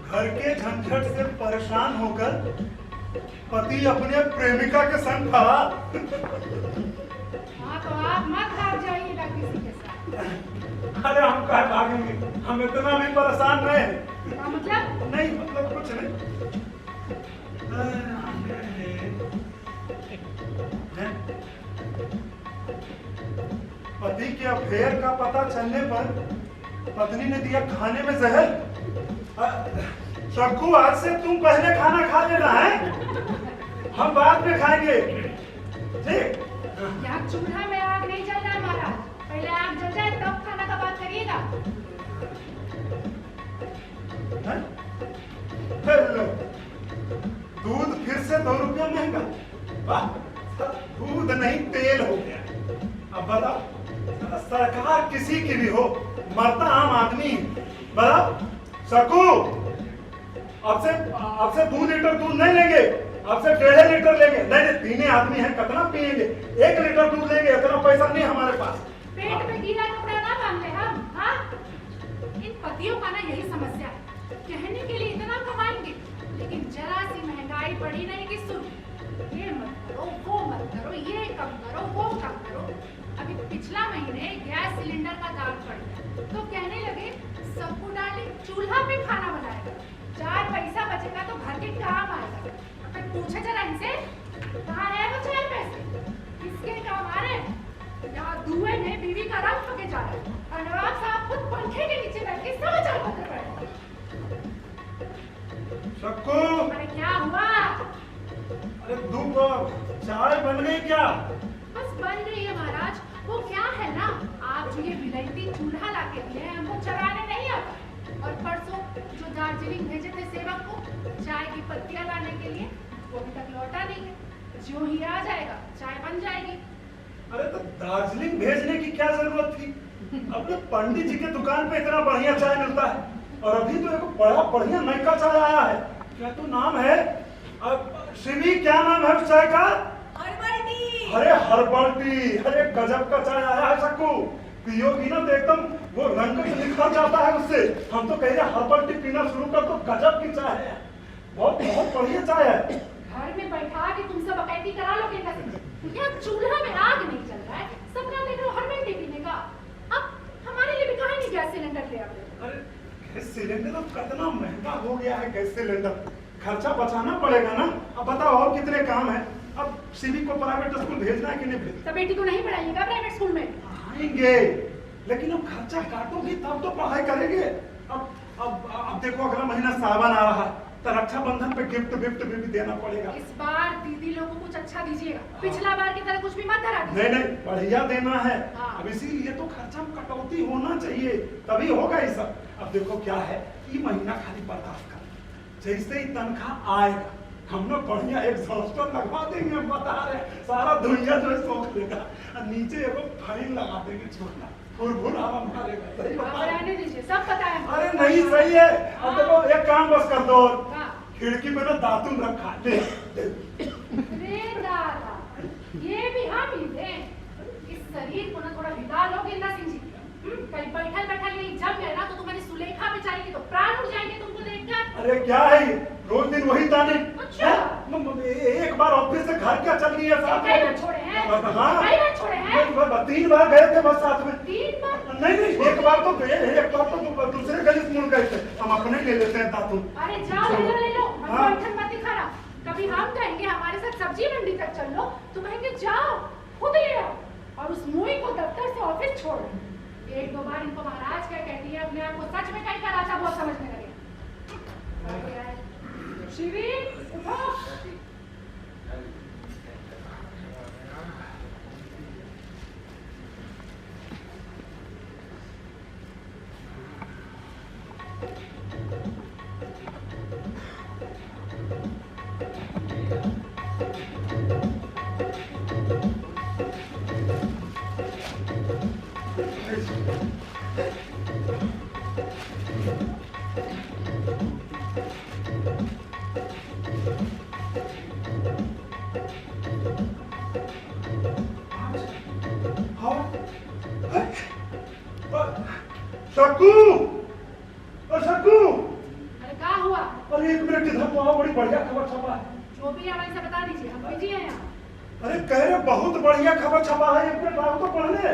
घर के झंझट से परेशान होकर पति अपने प्रेमिका के संग खड़ा। हाँ तो आप मत भाग जाइएगा किसी के साथ। अरे हम कहाँ भागेंगे, हम इतना भी परेशान नहीं है। मतलब? नहीं मतलब कुछ नहीं। पति के अफेयर का पता चलने पर पत्नी ने दिया खाने में जहर। शक्कू, आज से तुम पहले खाना खा लेना है, हम बाद में खाएंगे, ठीक? यहाँ चूल्हा में आग नहीं जल रहा है महाराज, पहले आग जल जाए तब खाना का बात करिएगा। दूध फिर से 2 रुपया महंगा। वाह, दूध नहीं तेल हो गया। अब बताओ, सरकार किसी की भी हो, मरता आम आदमी। बताओ सकू, अब से 2 लीटर दूध नहीं लेंगे, अब से 1.5 लीटर लेंगे। नहीं, 3 आदमी हैं, कितना पिएंगे? 1 लीटर दूध लेंगे, इतना पैसा नहीं हमारे पास। पेट में गीला कपड़ा ना बांध ले हम, हाँ? इन पतियों का ना यही समस्या है, कहने के लिए इतना कमाएंगे, लेकिन जरा सी महंगाई बढ़ी नहीं कि सुन, ये मत करो, वो मत करो, ये कम करो, वो कम करो। अभी पिछला महीने गैस सिलेंडर का दाम बढ़ गया, तो कहने लगे सबको डाले चूल्हा पे खाना बनाएगा, 4 पैसा बचेगा तो घर के काम आएगा। अगर पूछे जरा इनसे, कहाँ है वो 4 पैसे? किसके काम आ रहे हैं? यहाँ धुएं ने बीवी का रंग पके जा रहा है, अनुराग साहब खुद पंखे के नीचे बैठ के समाचार पत्र पढ़ रहे हैं। शक्कू, अरे क्या हुआ? अरे दूध चाय बन गई क्या? बस बन रही है महाराज। वो क्या है ना, आप जो ये विलायती चूल्हा लाके दिए हैं, हमको चलाने नहीं आता। और परसों जो दार्जिलिंग भेजे थे सेवक को चाय की पत्तियां लाने के लिए, वो अभी तक लौटा नहीं है। जो ही आ जाएगा चाय बन जाएगी। अरे तो दार्जिलिंग भेजने की क्या जरूरत थी? अपने पंडित जी के दुकान पे इतना बढ़िया चाय मिलता है, और अभी तो एक बड़ा बढ़िया नयका चाय आया है। क्या तो नाम है? शिवी, क्या नाम है उस चाय का? हर्बल। अरे हर्बल टी, अरे गजब का चाय आया है सक्कू, पियोगी ना तो एकदम वो रंग से निखर जाता है उससे। हम तो कह रहे हर्बल टी पीना शुरू कर, तो गजब की चाय है, बहुत बहुत बढ़िया चाय है। घर में बैठा के तुम सब अकैती करा लोगे कैसे? यहाँ चूल्हा में आग नहीं चल रहा है, सबका देख रहे हो हर्बल टी पीने का। अब हमारे लिए भी कहाँ नहीं गैस सिलेंडर ले आते? अरे गैस सिलेंडर तो कितना महंगा हो गया है, गैस सिलेंडर खर्चा बचाना पड़ेगा ना। अब बताओ और कितने काम है। अब सीवी को प्राइवेट स्कूल भेजना है कि नहीं भेजना? तो बेटी को नहीं पढ़ाइएगा प्राइवेट स्कूल में? आएंगे, लेकिन अब खर्चा काटोगी तब तो पढ़ाई करेंगे। अब देखो अगला महीना सावन आ रहा है, तो रक्षाबंधन पे गिफ्ट विफ्ट भी देना पड़ेगा। इस बार दीदी लोगों को कुछ अच्छा दीजिएगा, पिछला बार की तरह कुछ भी मत धरा नहीं नहीं, बढ़िया देना है। हाँ। अब इसीलिए तो खर्चा में कटौती होना चाहिए, तभी होगा ये सब। अब देखो क्या है, ये महीना खाली बर्दाश्त कर, जैसे ही तनख्वाह आएगा हम लोग बढ़िया एग्जॉस्टर लगवा देंगे, हम बता रहे हैं, सारा दुनिया जो है सोच लेगा, और नीचे एगो फाइन लगा देंगे छोटा, भुर हवा मारेगा। सही बता रहे हैं? रहने दीजिए, सब पता है। अरे नहीं, सही है। अब देखो एक काम बस कर दो, हाँ। खिड़की पे ना दातुन रखा दे। अरे दादा, ये भी हम ही दें। इस शरीर को ना थोड़ा हिला लो गेंदा सिंह जी। कहीं बैठल बैठल यही जम गए ना तो तुम्हारी सुलेखा बेचारी के तो प्राण उड़ जाएंगे तुमको देखकर। अरे क्या है ये? रोज दिन वही ताने। अच्छा। एक बार ऑफिस से घर क्या चल रही है साथ कई बार छोड़े हैं? हाँ, कई बार छोड़े हैं? 3 बार गए थे बस साथ में। 3 बार? नहीं नहीं, एक बार तो गए, एक बार तो दूसरे गली से मुड़ गए थे। हम अपने ले लेते हैं दातुन। अरे जाओ ले लो, हाँ। बैठन मत दिखाना। कभी हम कहेंगे हमारे साथ सब्जी मंडी तक चल लो, तो कहेंगे जाओ खुद ले आओ, और उस मुई को दफ्तर से ऑफिस छोड़। 1-2 बार इनको महाराज क्या कहती है, अपने आप को सच में कहीं का राजा बहुत समझने लगे। शिवी उठो। शक्कू, शक्कू, अरे क्या हुआ? अरे 1 मिनट इधर तो आओ, बड़ी बढ़िया खबर छपा है। जो भी है हमें से बता दीजिए, हम बिजी हैं यहाँ। अरे कह रहे बहुत बढ़िया खबर छपा है, 1 मिनट आओ तो पढ़ने।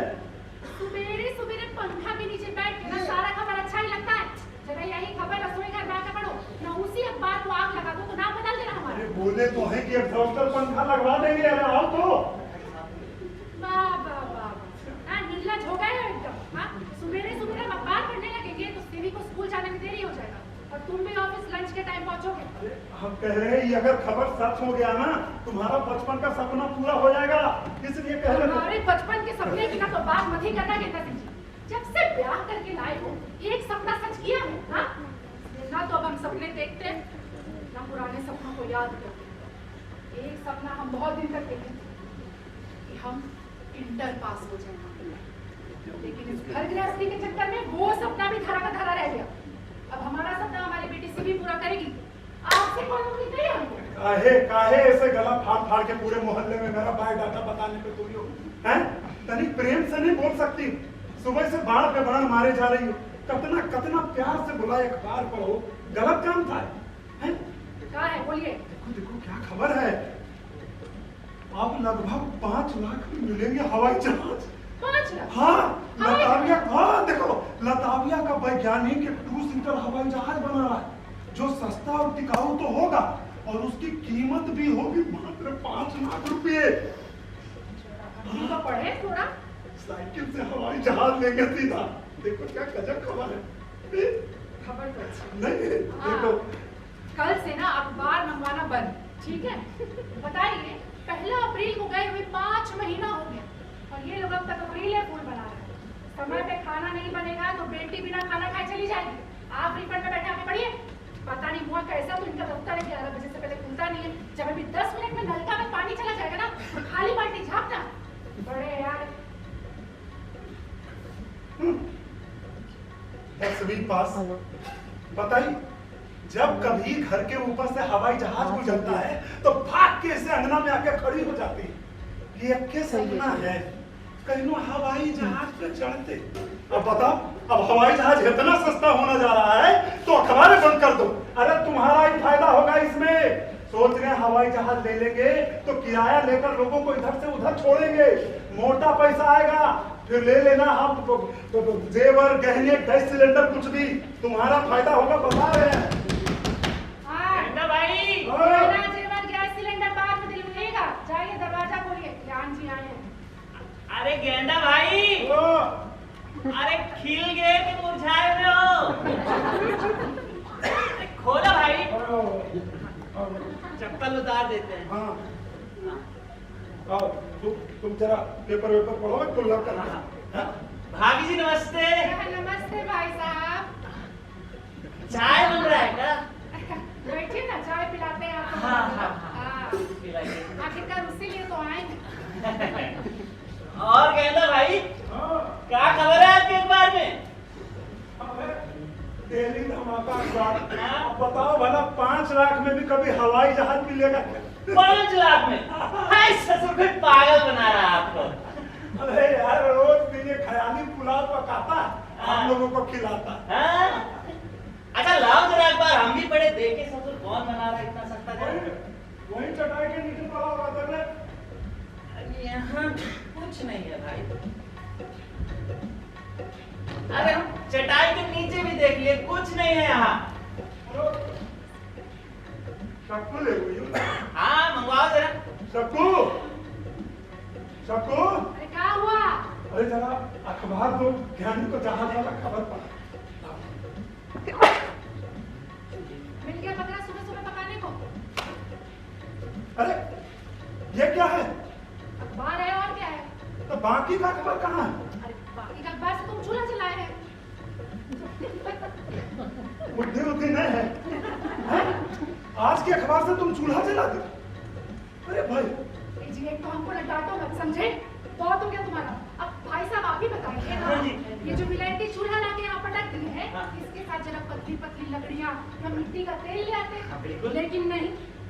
सुबेरे सुबेरे पंखा के नीचे बैठ के ना सारा खबर अच्छा ही लगता है। जरा यही खबर रसोई घर में आकर पढ़ो, ना उसी अखबार को आग लगा दो तो नाम बदल देना हमारा। अरे बोले तो है कि एग्जॉस्टर पंखा लगवा देंगे, अरे आओ तो। निर्लज हो गए हो एकदम। हाँ, सुबेरे सुबेरे हम अखबार पढ़ने लगेंगे तो सीवी को स्कूल जाने में देरी हो जाएगा, और तुम भी ऑफिस लंच के टाइम पहुंचोगे। अरे हम कह रहे हैं, ये अगर खबर सच हो गया ना, तुम्हारा बचपन का सपना पूरा हो जाएगा, इसलिए कह रहे हमारे बचपन के सपने की ना तो बात मत ही करना गेंदा सिंह जी। जब से ब्याह करके लाए हो, एक सपना सच किया है? हाँ, ना तो अब हम सपने देखते ना पुराने सपनों को याद करते। एक सपना हम बहुत दिन तक देखे कि हम इंटर पास हो जाएंगे, लेकिन इस घर गृहस्थी के चक्कर में वो सपना भी धरा का धरा रह गया। अब हमारा सपना हमारी बेटी से भी पूरा करेगी। आपसे कौन उम्मीद नहीं है? काहे ऐसे गला फाड़ के पूरे मोहल्ले में मेरा बायोडाटा बताने पे तुम हो हैं? तनिक प्रेम से नहीं बोल सकती? सुबह से बाढ़ पे बाढ़ मारे जा रही हो, कितना प्यार से बुलाए, अखबार पढ़ो, गलत काम था हैं? क्या है बोलिए। देखो देखो क्या खबर है, अब लगभग 5 लाख में मिलेंगे हवाई जहाज। 5 लाख? हाँ, लताविया, हाँ देखो, लताविया का वैज्ञानिक एक 2 सीटर हवाई जहाज बना रहा है, जो सस्ता और टिकाऊ तो होगा, और उसकी कीमत भी होगी मात्र 5 लाख रुपए। तो पढ़े थोड़ा। साइकिल से हवाई जहाज लेंगे सीधा। देखो क्या गजब खबर है। खबर तो अच्छी नहीं देखो, कल से ना अखबार मंगवाना बंद, ठीक है? बताइए, 1 अप्रैल को गए हुए 5 महीना हो गया, और ये लोग अब तक अप्रैल फूल बना रहे हैं। समय पे खाना नहीं बनेगा तो बेटी बिना खाना खाए चली जाएगी। आप रिफंड में बैठे आके पढ़िए। पता नहीं हुआ कैसा, तो इनका दफ्तर 11 बजे से पहले खुलता नहीं है। जब अभी 10 मिनट में नलका में पानी चला जाएगा ना, तो खाली बाल्टी झाँपना। बड़े यार 10वीं पास। बताइए, जब कभी घर के ऊपर से हवाई जहाज गुजरता है तो भाग के ऐसे अंगना में आके खड़ी हो जाती है। ये क्या सपना है, कहीं हवाई जहाज पे चढ़ते। अब बताओ, अब हवाई जहाज इतना सस्ता होना जा रहा है तो अखबारें बंद कर दो। अरे तुम्हारा ही फायदा होगा इसमें। सोच रहे हवाई जहाज ले लेंगे तो किराया लेकर लोगों को इधर से उधर छोड़ेंगे, मोटा पैसा आएगा, फिर ले लेना हम तो जेवर गहने गैस सिलेंडर कुछ भी, तुम्हारा फायदा होगा, बता रहे हैं। भाई जेवर गैस सिलेंडर बाद में दिलवाइएगा, जाइए दरवाजा खोलिए, ज्ञान जी आए हैं। अरे गेंदा भाई, अरे खिल गए कि मुरझाए हुए हो? खोलो भाई। चप्पल उतार देते हैं। हाँ हाँ। आओ तुम जरा पेपर वेपर पढ़ो, मैं कुल्ला कर हाँ? भाभी जी नमस्ते। नमस्ते भाई साहब। चाय बन रहा है क्या? बैठिए ना, चाय पिलाते हैं आपको। हाँ, हाँ, हाँ। हाँ। पिलाइए। आखिरकार उसीलिए तो आएंगे। और कहना भाई, हाँ क्या खबर है आपके अखबार में? दिल्ली धमाका अखबार। अब बताओ भला 5 लाख में भी कभी हवाई जहाज मिलेगा? 5 लाख में? हाय ससुर भाई पागल बना रहा है आपको। अरे यार रोज दिन ये ख्याली पुलाव पकाता, हम लोगों को खिलाता। हाँ? अच्छा लाओ जरा अखबार हम भी पढ़े, देखे ससुर कौन बना रहा है इतना सस्ता जरा। वही चटाई के नीचे पड़ा हुआ था ना। यहाँ कुछ नहीं है भाई। अरे चटाई के नीचे भी देख लिए, कुछ नहीं है यहाँ। शक्कू ले हुई। हाँ मंगवाओ जरा। शक्कू शक्कू, अरे क्या हुआ? अरे जरा अखबार दो, ज्ञानी को जहाज वाला खबर पड़ा। मिल गया बकरा सुबह सुबह पकाने को। अरे ये क्या है? अखबार है और क्या है? तो बाकी का खबर कहाँ है? अरे बाकी का अखबार से तुम चूल्हा जलाए हैं। बुद्धि उद्धि नहीं है, हैं? आज के अखबार से तुम चूल्हा जला दो? अरे भाई जी एक तो हमको न डांटो मत, समझे? बहुत हो गया तुम्हारा। अब भाई साहब आप ही बताइए ना, ये जो विलायती चूल्हा ला के यहाँ पटक दिए हैं, इसके साथ जरा पतली पतली लकड़ियाँ या मिट्टी का तेल ले आते हैं। लेकिन नहीं,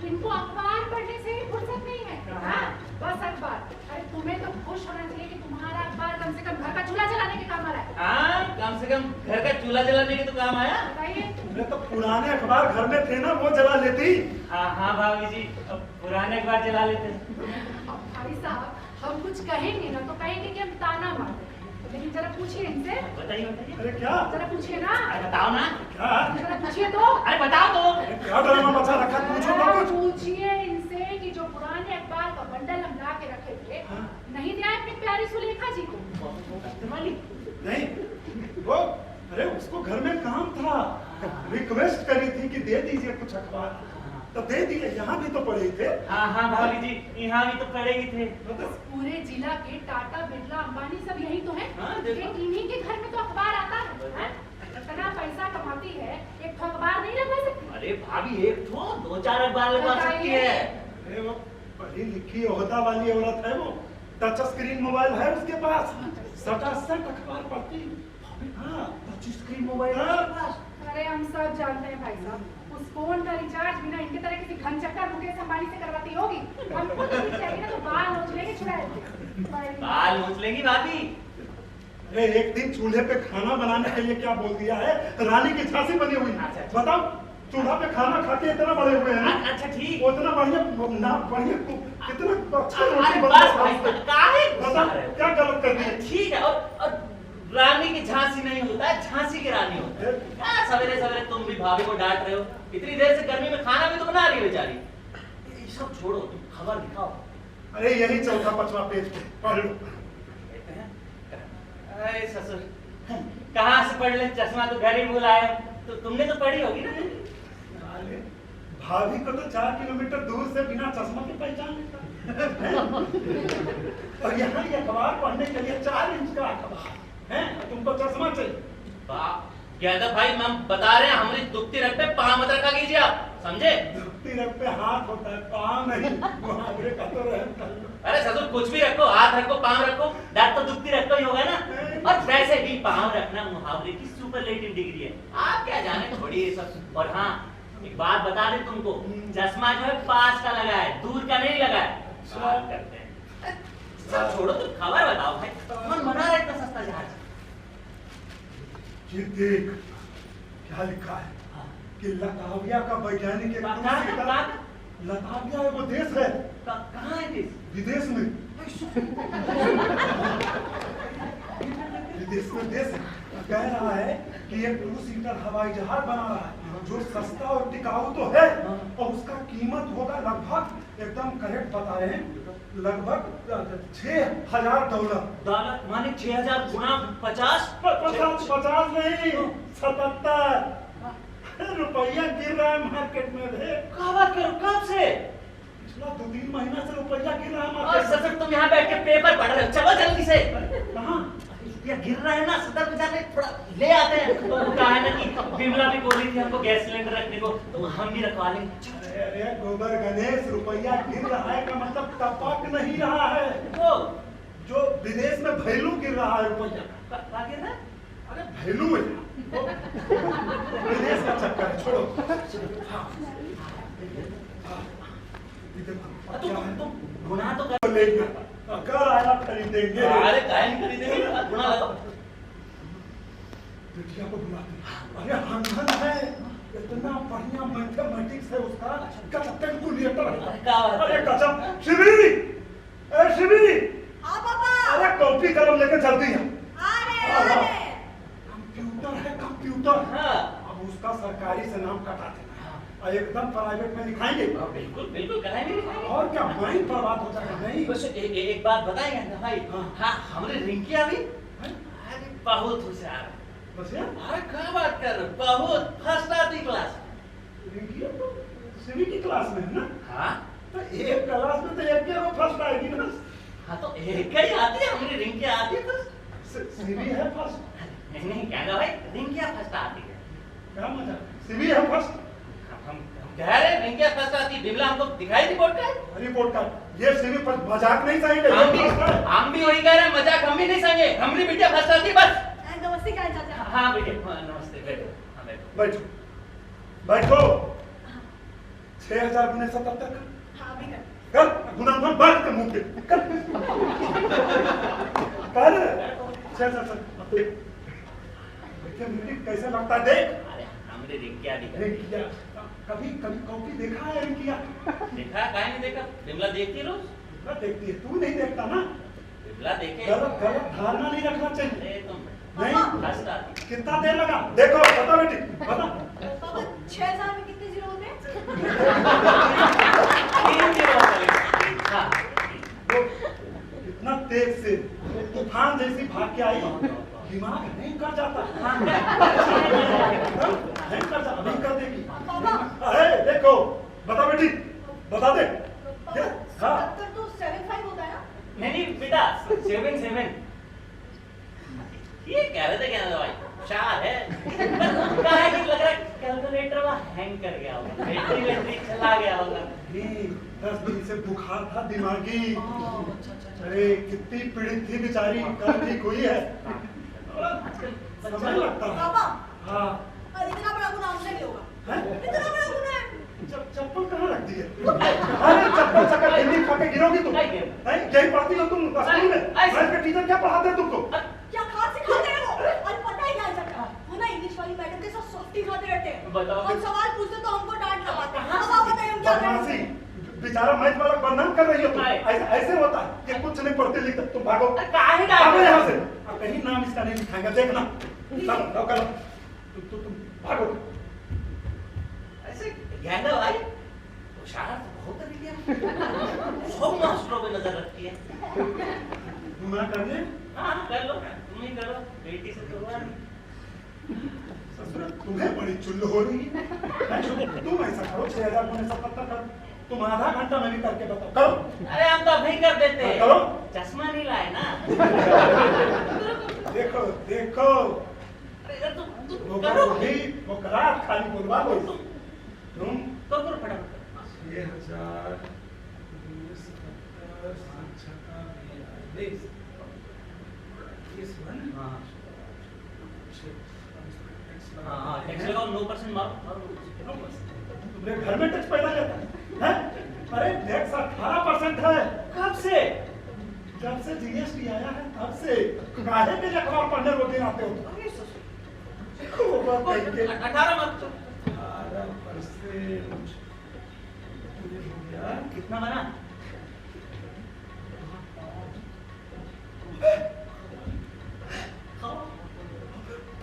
इनको अखबार पढ़ने से ही फुर्सत नहीं है। हाँ, बस अखबार। अरे तुम्हें तो खुश होना चाहिए कि तुम्हारा अखबार कम से कम घर का चूल्हा जलाने के काम आ रहा है। हाँ कम से कम घर का चूल्हा जलाने के तो काम आया। बताइए। अरे तो पुराने अखबार घर में थे ना, वो जला लेती। हाँ हाँ भाभी जी, अब पुराने अखबार जला लेते। अब भाई साहब हम कुछ कहेंगे ना तो कहेंगे कि हम ताना मारते हैं, लेकिन जरा पूछिए इनसे। बताइए बताइए। अरे क्या जरा पूछिए ना। अरे बताओ ना। क्या? जरा पूछिए तो। अरे बताओ तो। अरे क्या ड्रामा बचा रखा? पूछो तो कुछ। पूछिए इनसे कि जो पुराने अखबार का बंडल हम ला के रखे थे, नहीं दिया अपनी प्यारी सुलेखा जी को। नहीं वो, अरे उसको घर में काम था, रिक्वेस्ट करी थी कि दे दीजिए कुछ अखबार, तो दे दिए। यहाँ भी तो पढ़े थे। हाँ हाँ भाभी जी, यहाँ भी तो पढ़े ही थे। पूरे जिला के टाटा बिरला अंबानी सब यही तो है। हाँ, देखो। इन्हीं के घर में तो अखबार आता है। इतना पैसा कमाती है, एक तो अखबार नहीं लगवा सकती। अरे भाभी एक तो 2-4 अखबार लगवा सकती है। अरे वो पढ़ी लिखी ओहदा वाली औरत है, वो टच स्क्रीन मोबाइल है उसके पास, सटासट अखबार पढ़ती। हाँ टच स्क्रीन मोबाइल है उसके पास। अरे हम सब जानते हैं भाई साहब, उस फोन का रिचार्ज बिना इनके तरह किसी घनचक्कर मुकेश अंबानी से करवाती होगी। हमको तो ठीक चाहिए ना, तो बाल नोच लेंगे छुड़ाए। बाल नोच लेंगी भाभी। अरे एक दिन चूल्हे पे खाना बनाने के लिए क्या बोल दिया है, रानी की झांसी बनी हुई। अच्छा। बताओ, चूल्हा पे खाना खा के इतना बड़े हुए हैं। अच्छा ठीक। वो इतना बढ़िया ना, बढ़िया कितना अच्छा रोटी अरे बनता बस भाई, है। काहे बताओ क्या गलत कर दिया? ठीक है। और रानी की झांसी नहीं होता है, झांसी की रानी होता है। क्या सवेरे सवेरे तुम भी भाभी को डांट रहे हो? इतनी देर से गर्मी में खाना भी तो बना रही है बेचारी। ये सब छोड़ो, तुम खबर दिखाओ। अरे यही 4-5वां पेज पे पढ़ लो। अरे ससुर, कहाँ से पढ़ ले? चश्मा तो घर ही भूल आए। तो तुमने तो पढ़ी होगी ना? अरे, भाभी को तो 4 किलोमीटर दूर से बिना चश्मा के पहचान लेता। और यहाँ ये अखबार पढ़ने के लिए 4 इंच का अखबार है, तुमको चश्मा चाहिए। कहता भाई हम बता रहे हैं, हमारी दुखती रख पे पाँव मत रखा कीजिए आप, समझे? दुखती रख पे हाथ होता है, पाँव नहीं। मुहावरे का तो रहता है। अरे ससुर कुछ भी रखो, हाथ रखो, पाँव रखो, दांत तो दुखती रखो ही होगा ना। और वैसे भी पाँव रखना मुहावरे की सुपरलेटिव डिग्री है, आप क्या जाने थोड़ी ये सब। और हाँ एक बात बता दें तुमको, चश्मा जो है पास का लगा है, दूर का नहीं लगा है। बात करते हैं, सब छोड़ो, तुम खबर बताओ भाई, कौन बना रहा है इतना सस्ता जहाज? ये देख क्या लिखा है कि लताविया का वैज्ञानिक एक लताविया है, वो देश है। कहाँ है देश? विदेश में। विदेश में देश है। कह रहा है कि एक 2 सीटर हवाई जहाज बना रहा है जो सस्ता और टिकाऊ तो है, और उसका कीमत होगा लगभग, एकदम करेक्ट बता रहे हैं, लगभग $6,000। डॉलर माने 6,000 गुना 50? 50 नहीं, 77। रुपया गिर रहा है मार्केट में रे। क्या बात करो, कब से? पिछला 2-3 महीना से रुपया गिर रहा है और मार्केट में। सर तुम यहाँ बैठ के पेपर पढ़ रहे हो, चलो जल्दी से। कहाँ? रुपया गिर रहा है ना, सदर बाजार में थोड़ा ले आते हैं। तो वो कहा है ना कि बिमला भी बोली थी हमको गैस सिलेंडर रखने को, तो हम भी रखवा लेंगे। अरे गोबर गणेश, रुपया गिर रहा है का मतलब टपक नहीं रहा है। वो जो विदेश में वैल्यू गिर रहा है रुपया। क्या गिर रहा है? अरे वैल्यू है वो विदेश का चक्कर है, छोड़ो। हाँ, हाँ, ये देखो, क्या है? तुम गुनाह तो कर। लेंगे, अगर आया खरीदेंगे। अरे काहे नहीं खरीदेंगे, गुनाह लगाओ। बिटिया को बुलाते हैं। अरे हंगन है, इतना बढ़िया मैथमेटिक्स है उसका, कैलकुलेटर है। क्या बात है? अरे कसम, शिवी, ए शिवी, हाँ पापा। अरे कॉपी कलम लेकर चलती है। आ रहे हैं। कंप्यूटर है कंप्यूटर। हाँ। अब उसका सरकारी से नाम कटा देना और एकदम प्राइवेट में लिखाएंगे। बिल्कुल बिल्कुल कराए नहीं। और क्या माइंड बर्बाद हो जाएगा। नहीं बस एक बात बताएंगे ना भाई। हाँ। हाँ हमारे रिंकिया भी अरे बहुत होशियार है। बस यार, अरे क्या बात कर रहे हो, बहुत फर्स्ट आती क्लास। रिंकी तो शिवी की क्लास में है ना। हाँ तो एक क्लास में तो एक के वो फर्स्ट आएगी ना। हाँ तो एक ही आती है, हमारी रिंकिया आती है बस। शिवी है फर्स्ट। नहीं कहना भाई, रिंकिया फर्स्ट आती है। क्या मजा, शिवी है फर्स्ट। हम कह रहे हैं रिंकिया फर्स्ट आती है। बिमला हमको दिखाई रिपोर्ट का है। रिपोर्ट कार्ड ये शिवी पर मजाक नहीं सहेंगे। हम भी वही कह रहे हैं, मजाक हम भी नहीं सहेंगे। हमारी बिटिया फर्स्ट आती है बस। नमस्ते क्या चाचा। हाँ बेटे नमस्ते, बैठो। हाँ बैठो। बैठो बैठो। 6000 गुने 77 हाँ अभी कर। कर गुणनफल बढ़ के मुंह पे कर। कर 6 कैसे लगता है देख। अरे हमारी रिंकिया दिखा। रिंकिया कभी कभी कॉपी देखा है रिंकिया? देखा काहे नहीं देखा? बिमला देखती है रोज। बिमला देखती है, तू नहीं देखता ना। बिमला देखे। गलत गलत धारणा नहीं रखना चाहिए। अरे तुम नहीं फर्स्ट आती है। कितना देर लगा देखो, बता बेटी बता। पापा 6000 में कितने जीरो होते हैं? 3 जीरो होते हैं। हाँ वो इतना तेज से तूफान जैसी भाग के आई, दिमाग नहीं कर जाता। नहीं कर जाता, नहीं कर देगी। अरे देखो बता बेटी बता दे। हाँ 77 तो 75 होता है ना? नहीं बेटा 7 ये कह रहे थे क्या भाई, शार है। कहा है कि लग रहा है कैलकुलेटर में हैंग कर गया होगा, बैटरी चला गया होगा। नहीं 10 दिन से बुखार था दिमागी। अरे कितनी पीड़ित थी बेचारी, कल ठीक हुई है। समय लगता है। पापा हाँ इतना बड़ा गुनाह हमसे नहीं होगा। हैं? इतना बड़ा गुनाह है। चप्पल कहाँ रख दी है? अरे चप्पल चक्कर हिंदी खा के गिरोगी तुम। नहीं गिर। नहीं यही पढ़ती हो तुम स्कूल में? ऐसे- मैथ के टीचर क्या पढ़ाते हैं तुमको? क्या खास सिखाते हैं वो? और पता है क्या चाचा? वो ना इंग्लिश वाली मैडम के साथ सॉफ्टी खाते रहते हैं। बताओ। हम सवाल पूछते तो हमको डांट लगाते हैं। अब आप बताइए हम क्या बदमाशी, करें? बेचारा मैथ वाला बदनाम कर रही हो तुम। नहीं। ऐसे ऐसे होता है कि कुछ नहीं पढ़ते लिखते, तुम भागो अरे काहे भागो डाल यहाँ से। अब कहीं नाम इसका नहीं लिखाएगा, देखना। चलो करो तुम भागो। ऐसे ज्ञान भाई होशियार तो बहुत है बिटिया। सब मास्टरों पे नजर रखती है। तुम ना कर ले। हाँ कर लो, तुम ही करो, बेटी से तो हुआ नहीं। ससुर तुम्हें बड़ी चुल्ल हो रही है। तुम ऐसा करो 6000 गुने 77 करो। तुम आधा घंटा में भी करके बताओ, करो। अरे हम तो अभी कर देते हैं। करो। चश्मा नहीं लाए ना। देखो देखो अरे यार तुम वो करो। भी वो करार खाली बोलवा दो तुम। तो करो फटाफट। 6000 हाँ टैक्स लगाओ 9% मारो। तुमने घर में टैक्स पैदा लेता है? अरे टैक्स 18% है। कब से? जब से जीएसटी आया है तब से। काहे के अखबार पढ़ने रोज दिन आते हो तुम? अरे ससुर। वो बात कही के 18 मत। 18% हो गया। कितना बना?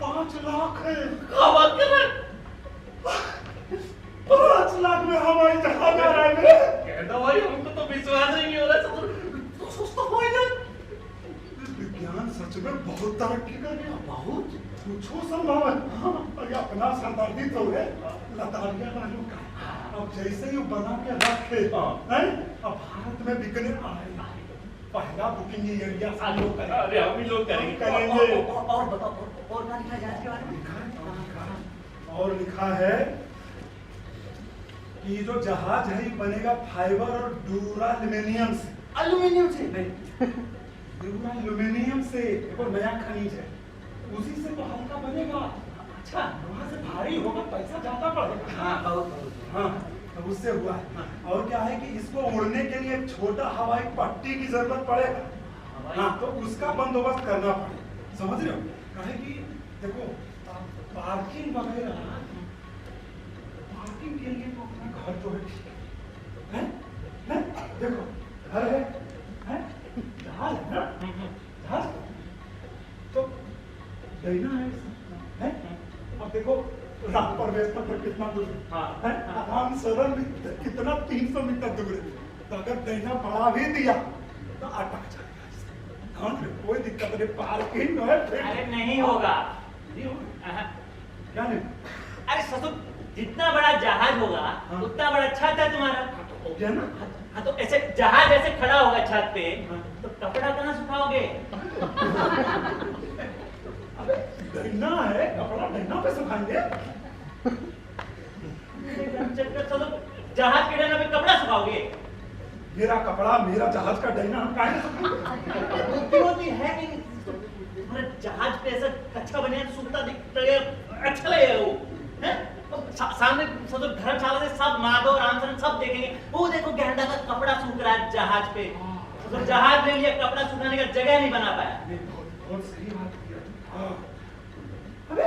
5 लाख है। क्या बात कर रहे हैं? 5 लाख में हवाई जहाज आ रहा है। कहता भाई हमको तो विश्वास ही नहीं हो रहा ससुर। तो सस्ता हो ही नहीं। विज्ञान सच में बहुत तरक्की कर गया। बहुत। पूछो संभव है। हाँ, और ये अपना सरदर्दी तो है। लताड़िया मालूम का अब जैसे ही वो बना के रखे हैं अब भारत में बिकने आए पहला बुकिंग ये एरिया से लोग करेंगे। अरे हम ही लोग करेंगे और बताओ और क्या लिखा है जहाज के बारे में? और लिखा है कि जो जहाज है ये बनेगा फाइबर और ड्यूराल्यूमिनियम से। एल्यूमिनियम से? ड्यूराल्यूमिनियम से देखो नया खनिज है उसी से तो हल्का बनेगा। अच्छा वहां से भारी होगा पैसा ज्यादा पड़ेगा। हाँ बहुत हाँ तो उससे हुआ है। और क्या है कि इसको उड़ने के लिए एक छोटा हवाई पट्टी की जरूरत पड़ेगा। हाँ तो उसका बंदोबस्त करना पड़ेगा समझ रहे हो। कहे कि देखो पार्किंग वगैरह पार्किंग के लिए तो अपना घर जो है ठीक है हैं? देखो घर है जहाज है ना जहाज तो डैना है अब देखो रात प्रवेश पत्र कितना दूर है आराम सरल कितना 300 मीटर दूर है तो अगर डैना बढ़ा भी दिया तो अटक जाएगा। कोई दिक्कत नहीं पार्किंग है अरे नहीं होगा क्या नहीं अरे ससुर जितना बड़ा जहाज होगा उतना बड़ा छत है तुम्हारा हो गया ना। हाँ तो ऐसे जहाज ऐसे खड़ा होगा छत पे तो कपड़ा कहाँ सुखाओगे? डैना है कपड़ा डैना पे सुखाएंगे। जहाज के डैना पे कपड़ा सुखाओगे? मेरा कपड़ा मेरा जहाज का डैना हम काहे होती है कि तुम्हारे जहाज पे ऐसा कच्चा बने सूखता दिखता अच्छा लगेगा वो हैं? सामने सब धर्मशाला से सब माधव रामचंद्र सब देखेंगे वो देखो गेंडा का कपड़ा सूख रहा है जहाज पे तो जहाज ले लिया कपड़ा सुखाने का जगह नहीं बना पाया। बहुत सही बात किया। अबे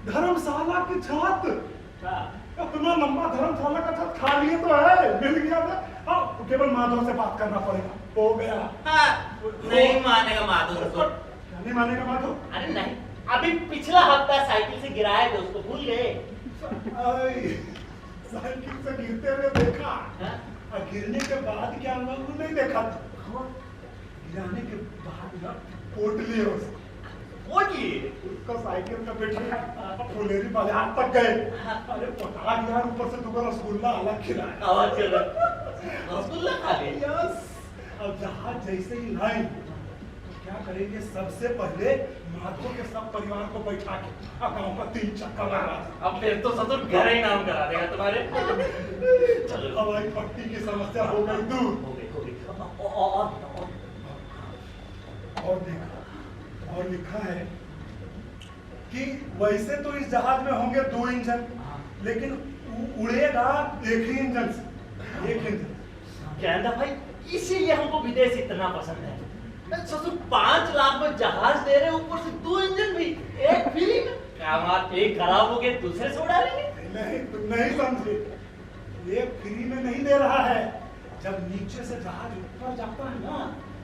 धर्मशाला की छत इतना लंबा धर्मशाला का छत खा लिए तो है मिल गया था। अब केवल माधव से बात करना पड़ेगा हो गया। हाँ, नहीं मानेगा माधव तो नहीं मानेगा माधव। अरे नहीं अभी पिछला हफ्ता साइकिल से गिराए थे उसको भूल गए? साइकिल से गिरते हुए देखा और गिरने के बाद क्या हुआ वो नहीं देखा था। गिराने के बाद ना पोटली है उसको साइकिल का बैठा फुलेरी बाजार तक गए। अरे पटा यार ऊपर से तुमको रसगुल्ला अलग खिलाया। रसगुल्ला खा ले। यस अब जहाज जैसे ही लाए क्या करेंगे सबसे पहले माधव के सब परिवार को बैठा के गांव का 3 चक्कर लगा। अब फिर तो ससुर घर ही नाम करा देगा तुम्हारे। चलो हवाई पट्टी की समस्या हो गई दूर। और देखा और लिखा है कि वैसे तो इस जहाज में होंगे 2 इंजन लेकिन उड़ेगा एक ही इंजन से। एक इंजन कहना भाई इसीलिए हमको विदेश इतना पसंद है। ससुर 5 लाख में जहाज दे रहे ऊपर से 2 इंजन भी एक फ्री में। क्या बात एक खराब हो गए दूसरे से उड़ा लेंगे? नहीं तुम नहीं समझे ये फ्री में नहीं दे रहा है। जब नीचे से जहाज ऊपर जाता है ना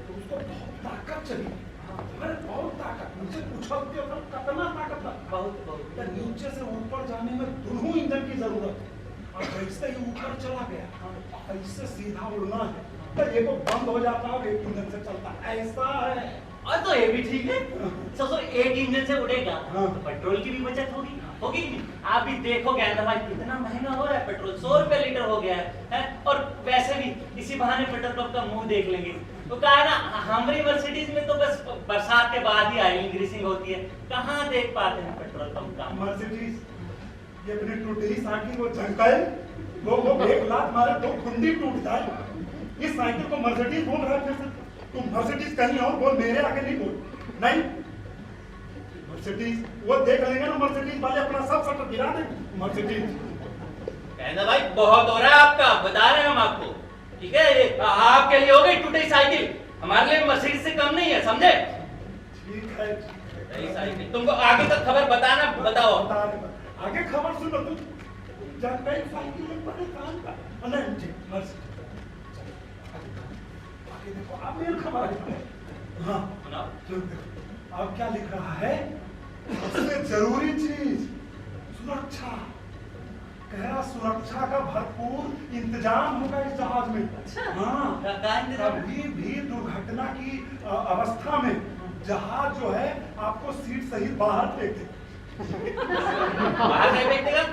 तो उसको बहुत ताकत चाहिए। अरे बहुत ताकत नीचे उछलते हो कितना ताकत बहुत तो नीचे से ऊपर जाने में दोनों इंजन की जरूरत है। और जैसे ही ऊपर चला गया ऐसे सीधा उड़ना है तो एक बंद हो जाता है और एक इंजन से चलता है ऐसा है। और तो ये भी ठीक है ससुर एक इंजन से उड़ेगा हाँ। तो पेट्रोल की भी बचत होगी होगी कि नहीं? आप भी देखोगे अंदर भाई कितना महंगा हो रहा है पेट्रोल 100 रुपए लीटर हो गया है? और वैसे भी इसी बहाने पेट्रोल पंप का मुंह देख लेंगे तो कहा ना हमारी मर्सिडीज में तो बस बरसात के बाद ही ऑयल ग्रीसिंग होती है कहाँ देख पाते हैं पेट्रोल पंप का। मर्सिडीज ये अपनी टूटी साइकिल को झंकाए वो एक लाख मारे 2 कुंडी टूट जाए। इस साइकिल को मर्सिडीज बोल रहा है फिर से तुम मर्सिडीज कहीं और बोल मेरे आगे नहीं बोल। नहीं मर्सिडीज वो देख लेंगे ना मर्सिडीज वाले अपना सब शटर गिरा दे। मर्सिडीज कहना भाई बहुत हो रहा है आपका बता रहे हैं हम आपको ठीक है ये आपके लिए हो गई टूटी साइकिल हमारे लिए मर्सिडीज से कम नहीं है समझे? ठीक है साइकिल तुमको आगे तक खबर बताना बताओ। आगे खबर सुनो तुम जानकारी साइकिल में परेशान का नहीं मर्सिडीज देखो आप मेरे खबर हाँ अब क्या लिख रहा है सबसे जरूरी चीज सुरक्षा कह रहा सुरक्षा का भरपूर इंतजाम होगा इस जहाज में। हाँ कभी भी दुर्घटना की अवस्था में जहाज जो है आपको सीट सहित बाहर फेंक दे। बाहर नहीं फेंक देगा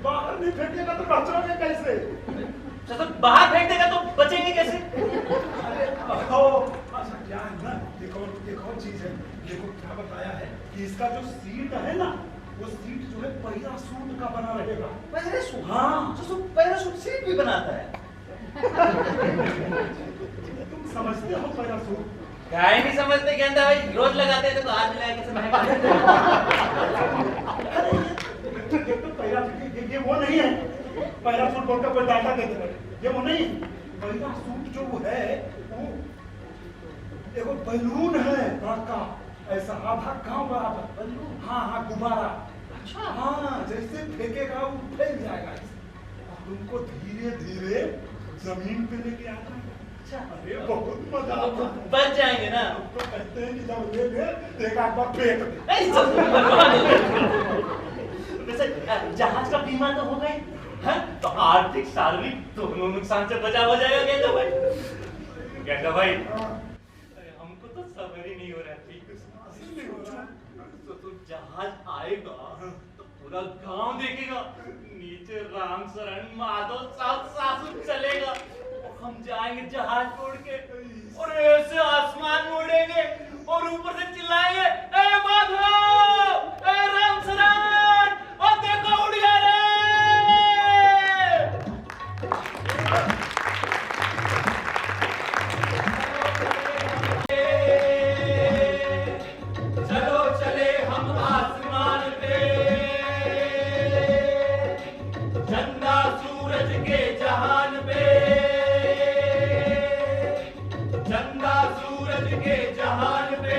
बाहर नहीं फेंकेगा तो बचोगे कैसे? तो बाहर फेंक देगा तो बचेंगे कैसे? अरे अच्छा क्या है ना, एक और चीज है। देखो क्या बताया है कि इसका जो सीट है ना, वो सीट जो है पैराशूट का बना रहेगा। पैराशूट? हाँ। तो पैराशूट सीट भी बनाता है। तुम समझते हो पैराशूट? क्या ही नहीं समझते गेंदा भाई, रोज लगाते थे तो आज मिलाया कैसे महंगा। ये वो नहीं है पैराशूट बोलकर कोई डाटा देते रहे, ये वो नहीं। पैराशूट जो है वो देखो बैलून है बड़का, ऐसा आधा गांव बराबर बैलून। हाँ हाँ गुब्बारा। अच्छा हाँ, जैसे फेंकेगा वो फैल जाएगा। तुमको धीरे धीरे जमीन पे लेके आता है। अच्छा अरे बहुत मजा आता है। बच जाएंगे ना। तो कहते हैं कि जब ले ले एक आध बार फेंक दे। वैसे जहाज का बीमा तो हो गई है, तो आर्थिक शारीरिक दोनों नुकसान से बचा हो जाएगा गेंदा भाई। गेंदा भाई अरे हमको तो सब्र ही नहीं हो रहा थी। तो जहाज आएगा तो पूरा गांव देखेगा, नीचे राम शरण माधव सासू चलेगा, हम जाएंगे जहाज छोड़ के और ऐसे आसमान में उड़ेंगे और ऊपर से चिल्लाएंगे, ए माधव, ए राम शरण, और देखो उड़ गया रे। चलो चले हम आसमान पे, चंदा सूरज के जहान पे, चंदा सूरज के जहान पे,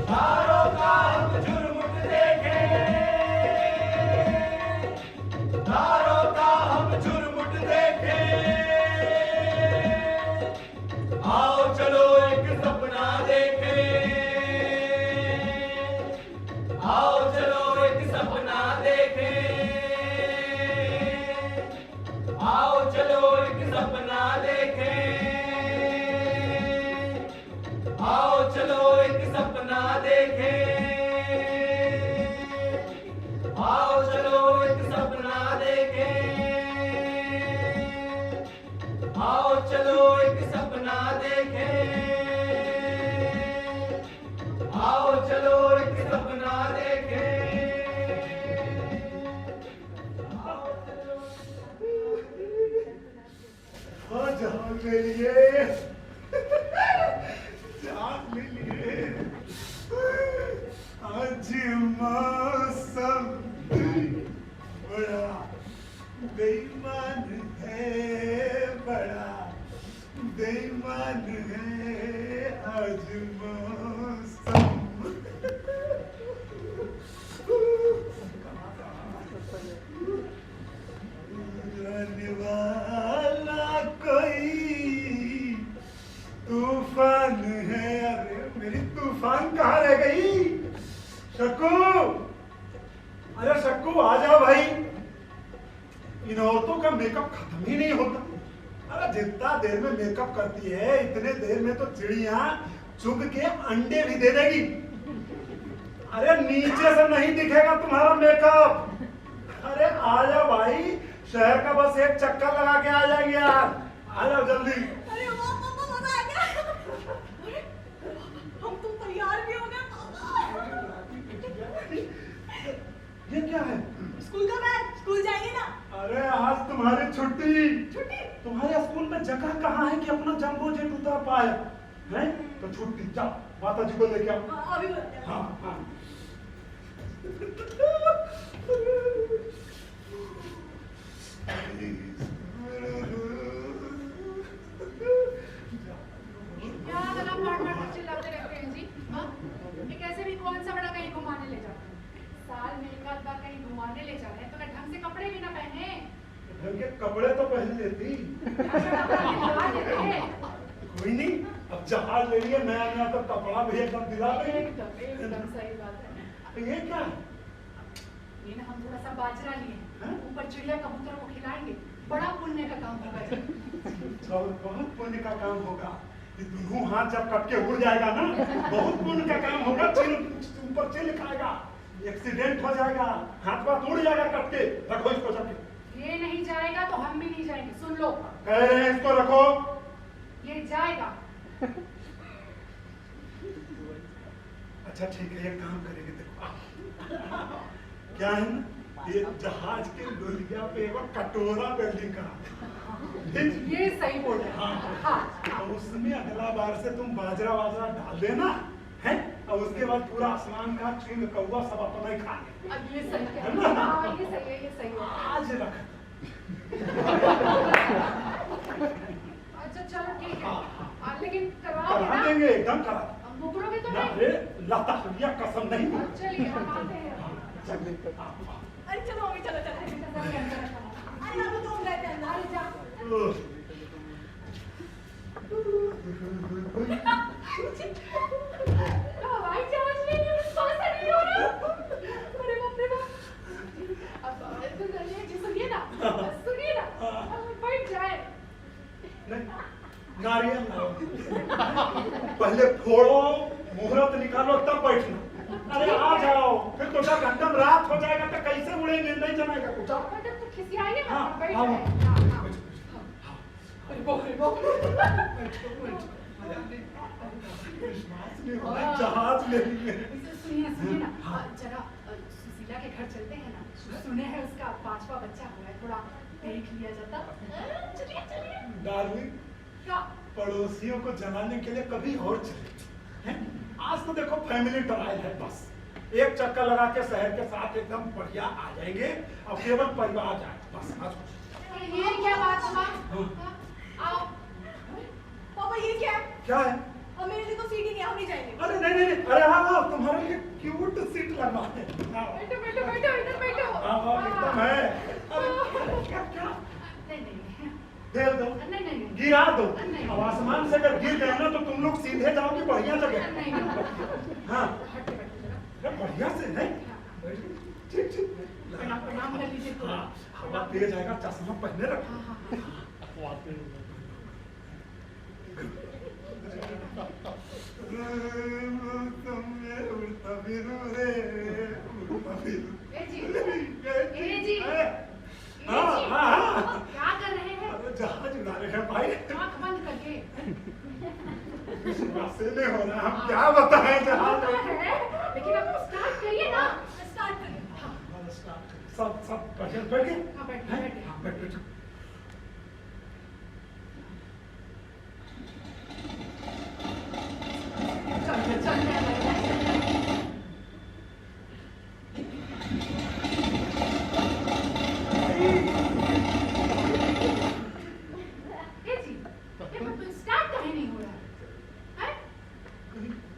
तारों का हम झुरमुट देखें, तारों का हम झुरमुट देखें। आओ चलो एक सपना देखें, आओ चलो एक सपना देखें, आओ चलो एक सपना देखें, आओ चलो एक सपना देखें, आओ चलो एक सपना देखें, आओ चलो एक सपना देखें, आओ चलो एक सपना देखें, आओ चलो। हाँ जहाज ले लिए, जहाज ले लिए। आज मौसम बड़ा बेईमान है, बड़ा बेईमान है आज मौसम। आने वाला कोई तूफान है। अरे मेरी तूफान कहाँ रह गई? शक्कू, अरे शक्कू आ जा भाई। इन औरतों का मेकअप खत्म ही नहीं होता। अरे जितना देर में मेकअप करती है, इतने देर में तो चिड़िया चुग के अंडे भी दे देगी। अरे नीचे से नहीं दिखेगा तुम्हारा मेकअप। अरे आ जाओ भाई, शहर का बस एक चक्कर लगा के आ जाएंगे यार। आ जाओ जल्दी। अरे वाह पापा, मजा आ गया। अरे हम तो तैयार भी हो गए पापा। ये क्या है? स्कूल का बैग, स्कूल जाएंगे ना। अरे आज तुम्हारी छुट्टी। छुट्टी? तुम्हारे स्कूल में जगह कहाँ है कि अपना जंबो जेट उतार पाए? हैं? तो छुट्टी, जाओ माता जी को लेके आओ। अभी बोलते हैं। हाँ हाँ। क्या गला फाड़ फाड़ कर चिल्लाते रहते हैं जी? हाँ? ये कैसे भी कौन सा बड़ा कहीं घुमाने ले जाते हैं? साल में एक आध बार कहीं घुमाने ले जा रहे हैं तो क्या ढंग से कपड़े भी ना पहने? ढंग के कपड़े तो पहन लेती। कोई नहीं, अब जहाज ले लिए नया नया तो कपड़ा भी एकदम दिला देंगे। एकदम सही बात है। तो ये क्या है? ये ना हम थोड़ा सा बाजरा लिए हाँ? ऊपर चिड़िया कबूतर को खिलाएंगे, बड़ा पुण्य का काम होगा जी। चलो बहुत पुण्य का काम होगा। ये दोनों हाथ जब कट के उड़ जाएगा ना, बहुत पुण्य का काम होगा। चिल ऊपर चिल खाएगा। एक्सीडेंट हो जाएगा, हाथ पाथ टूट जाएगा कट के। रखो इसको जाके। ये नहीं जाएगा तो हम भी नहीं जाएंगे, सुन लो। कह रहे हैं इसको रखो। ये जाएगा। अच्छा ठीक है, एक काम करेंगे, देखो क्या है ना, ये जहाज के लोहिया पे एक कटोरा बिल्डिंग का, ये सही बोल रहे हैं। हाँ, तो उसमें अगला बार से तुम बाजरा वाजरा डाल देना है, और उसके बाद पूरा आसमान का चुन कौवा सब अपना ही खा ले। अब ये सही है। हाँ, ये सही है, ये सही है। आज रख। अच्छा चलो ठीक है, लेकिन करवाओगे करा ना? देंगे, एकदम करा। अब मुकरोगे तो ना नहीं? रे लता भैया कसम नहीं। चलिए हम आते हैं। अरे चलो मम्मी, चलो चलो। अरे अभी तो हम रहते हैं अंदर। अरे जा। हवाई जहाज में ये विश्वास नहीं हो रहा। अरे बाप रे बाप। अब तो जी सुनिए ना, बैठ जाए। नारियल लाओ। पहले फोड़ो, मुहूर्त निकालो तब बैठना। अरे आ जाओ, फिर तो जब घंटा रात हो जाएगा तो कैसे उड़ेंगे, नहीं जमेगा कुछ। मतलब तो खिसियाइए मत, हाँ, बैठ हाँ, जाए। अरे बाप विश्वास नहीं हो रहा, जहाज ले लिए। सुनिए ना, जरा सुशीला के घर चलते हैं ना, सुने हैं उसका 5वां बच्चा हुआ है, थोड़ा देख लिया जाता। चलिए। डार्लिंग, क्या? पड़ोसियों को जलाने के लिए कभी और चले हैं? आज तो देखो फैमिली ट्रायल है, बस एक चक्कर लगा के शहर के साथ एकदम बढ़िया आ जाएंगे, और केवल परिवार जाए बस। आज ये क्या बात हुआ? आओ। पापा ये क्या है? क्या है? अब मेरे लिए तो सीट ही नहीं है, हम नहीं जाएंगे। अरे नहीं, अरे हाँ, तुम्हारे लिए क्यूट सीट लगवा है। बैठो, इधर बैठो। हाँ, एकदम है। अरे क्या? नहीं। दे दो, नहीं। गिरा दो। नहीं। अब आसमान से अगर गिर गए ना तो तुम लोग सीधे जाओगे बढ़िया जगह। नहीं। हाँ, हटो जरा। अरे बढ़िया से नहीं। ठीक। प्रणाम कर लीजिए तो। हाँ, हवा तेज आएगा, चश्मा पहने रखो। हाँ। ए जी। हाँ। क्या कर रहे हैं? जहाज उड़ा रहे हैं भाई। आँख बंद करके। विश्वास ही नहीं हो रहा, हम क्या बताएं जहाज। लेकिन आप स्टार्ट करिए ना। स्टार्ट करिए। सब बैठ गए। हाँ, बैठ। हाँ, बैठ।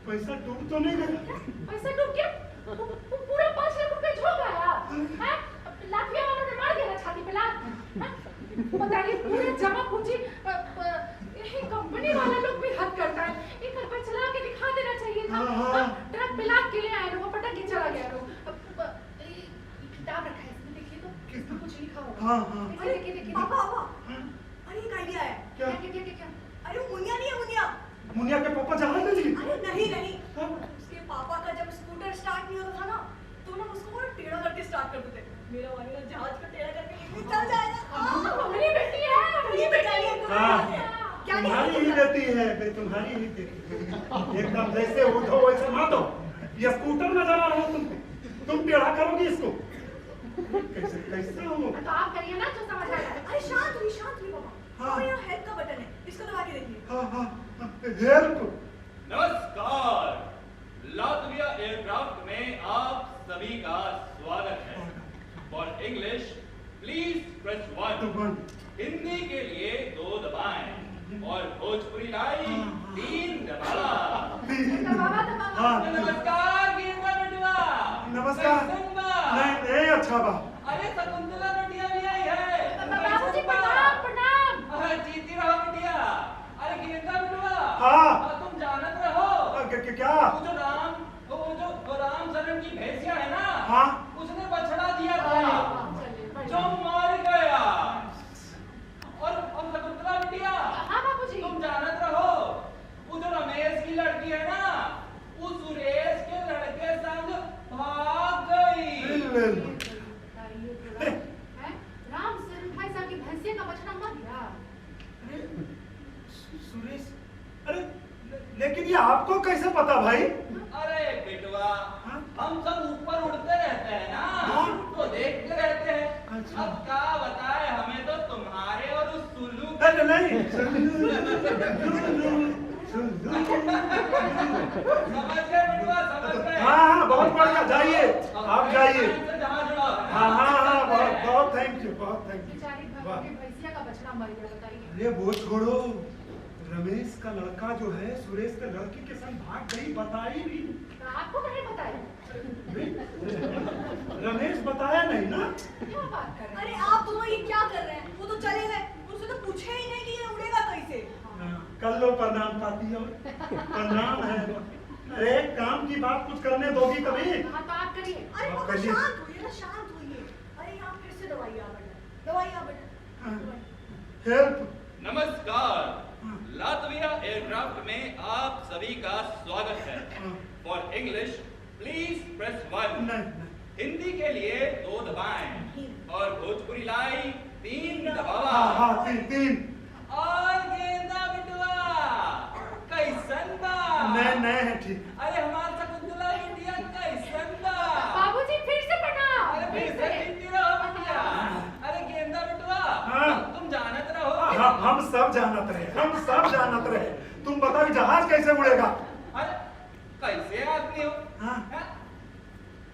पैसा डूब तो नहीं गया? पैसा डूब गया? पूरा 5 लाख रुपए झोंक आया। हैं? लाठिया वालों ने मार दिया ना छाती पे लात। बताइए, पूरे जमा पूंजी यही कंपनी वाला लोग भी हद करता है। एक बार चला के दिखा देना चाहिए था। हाँ। ट्रक पे लाद के ले आए लोग, पटक के चला गया लोग। किताब रखा है इसमें, देखिए तो इसमें कुछ लिखा होगा। हाँ। देखिए। पापा अरे एक आइडिया है। क्या? अरे मुनिया नहीं है, मुनिया। मुनिया के पापा जहाज ले लिए? अरे नहीं। उसके पापा का जब स्कूटर स्टार्ट नहीं होता था ना, तो ना उसको वो टेढ़ा करके स्टार्ट करते थे। मेरा वाले ना जहाज को टेढ़ा करके लेके चल जाएगा। मेरी बेटी है। ये बताइए क्या तुम्हारी ही बेटी है, तुम्हारी ही बेटी। एकदम जैसे उठो वैसे मातो। ये स्कूटर नजर आ रहा है तुम टेढ़ा करोगी इसको? कैसे हो? तो आप करिए ना जो समझ आएगा। अरे शांत हुई पापा। हाँ। यहाँ हेल्प का बटन है, इसको दबा के देखिए। हाँ, हेल्प। नमस्कार, लातविया एयरक्राफ्ट में आप सभी का स्वागत है। For English please press 1। Hindi के लिए 2 दबाएं और भोजपुरी लाइन 3 दबाना। हाँ, नमस्कार गिरवा बेटवा। नमस्कार। नहीं, अच्छा बा। अरे शकुंतला बेटिया भी आई है। बाबूजी प्रणाम। जीती रहो बेटिया। अरे गिरवा बेटवा। हाँ। तुम जानत रहो क्या? वो जो राम शरण की भैंसिया है ना, हाँ। उसने बछड़ा दिया था जो मर गया। और शकुंतला बिटिया, हाँ बाबूजी। तुम जानत रहो वो जो रमेश की लड़की है ना, वो सुरेश के लड़के संग भाग अरे सुरेश, अरे लेकिन ये आपको कैसे पता भाई? अरे बेटवा, हाँ? हम सब ऊपर उड़ते रहते हैं ना, हाँ? तो देखते रहते हैं। अच्छा। अब क्या बताए हमें तो तुम्हारे और उस सुल्लू अरे नहीं, समझ गए बेटवा, समझ गए। हाँ, बहुत बढ़िया, जाइए, आप जाइए। जहाँ जुड़ा। हाँ, बहुत थैंक यू, बहुत थैंक यू। बेचारी वाह। भैंस के भैंसिया का बछड़ा मर गया, बताइए। अरे वो छोड़ो, रमेश का लड़का जो है सुरेश के लड़की के संग भाग गई, बताई नहीं। तो आपको नहीं बताया? रमेश बताया नहीं ना? क्या बात कर रहे अरे हैं? आप दोनों ये क्या कर रहे हैं? वो तो चले गए, उनसे तो पूछे ही नहीं कि ये उड़ेगा कैसे। कर लो प्रणाम पाती हो, प्रणाम है। अरे काम की बात कुछ करने दोगी कभी? हाँ तो आप करिए। अरे आप पापा कहिए। शांत होइए ना, शांत होइए। अरे यहाँ फिर से दवाई आ बेटा, दवाई आ बेटा। हेल्प। नमस्कार, लातविया एयरक्राफ्ट में आप सभी का स्वागत है। For English please press 1। नहीं, हिंदी के लिए 2 दबाएं और भोजपुरी लाई 3 दबावा। हाँ, तीन। और गेंदा बिटवा कैसन बा? नहीं है ठीक। अरे हमार शकुंतला बिटिया कैसन बा? बाबूजी फिर से प्रणाम। अरे फिर से जीती रहो बिटिया। अरे गेंदा बिटवा, हाँ। तुम जानत रहो। हम सब जानत रहे। तुम बताओ जहाज कैसे उड़ेगा? अरे कैसे आदमी हो? हाँ। हैं?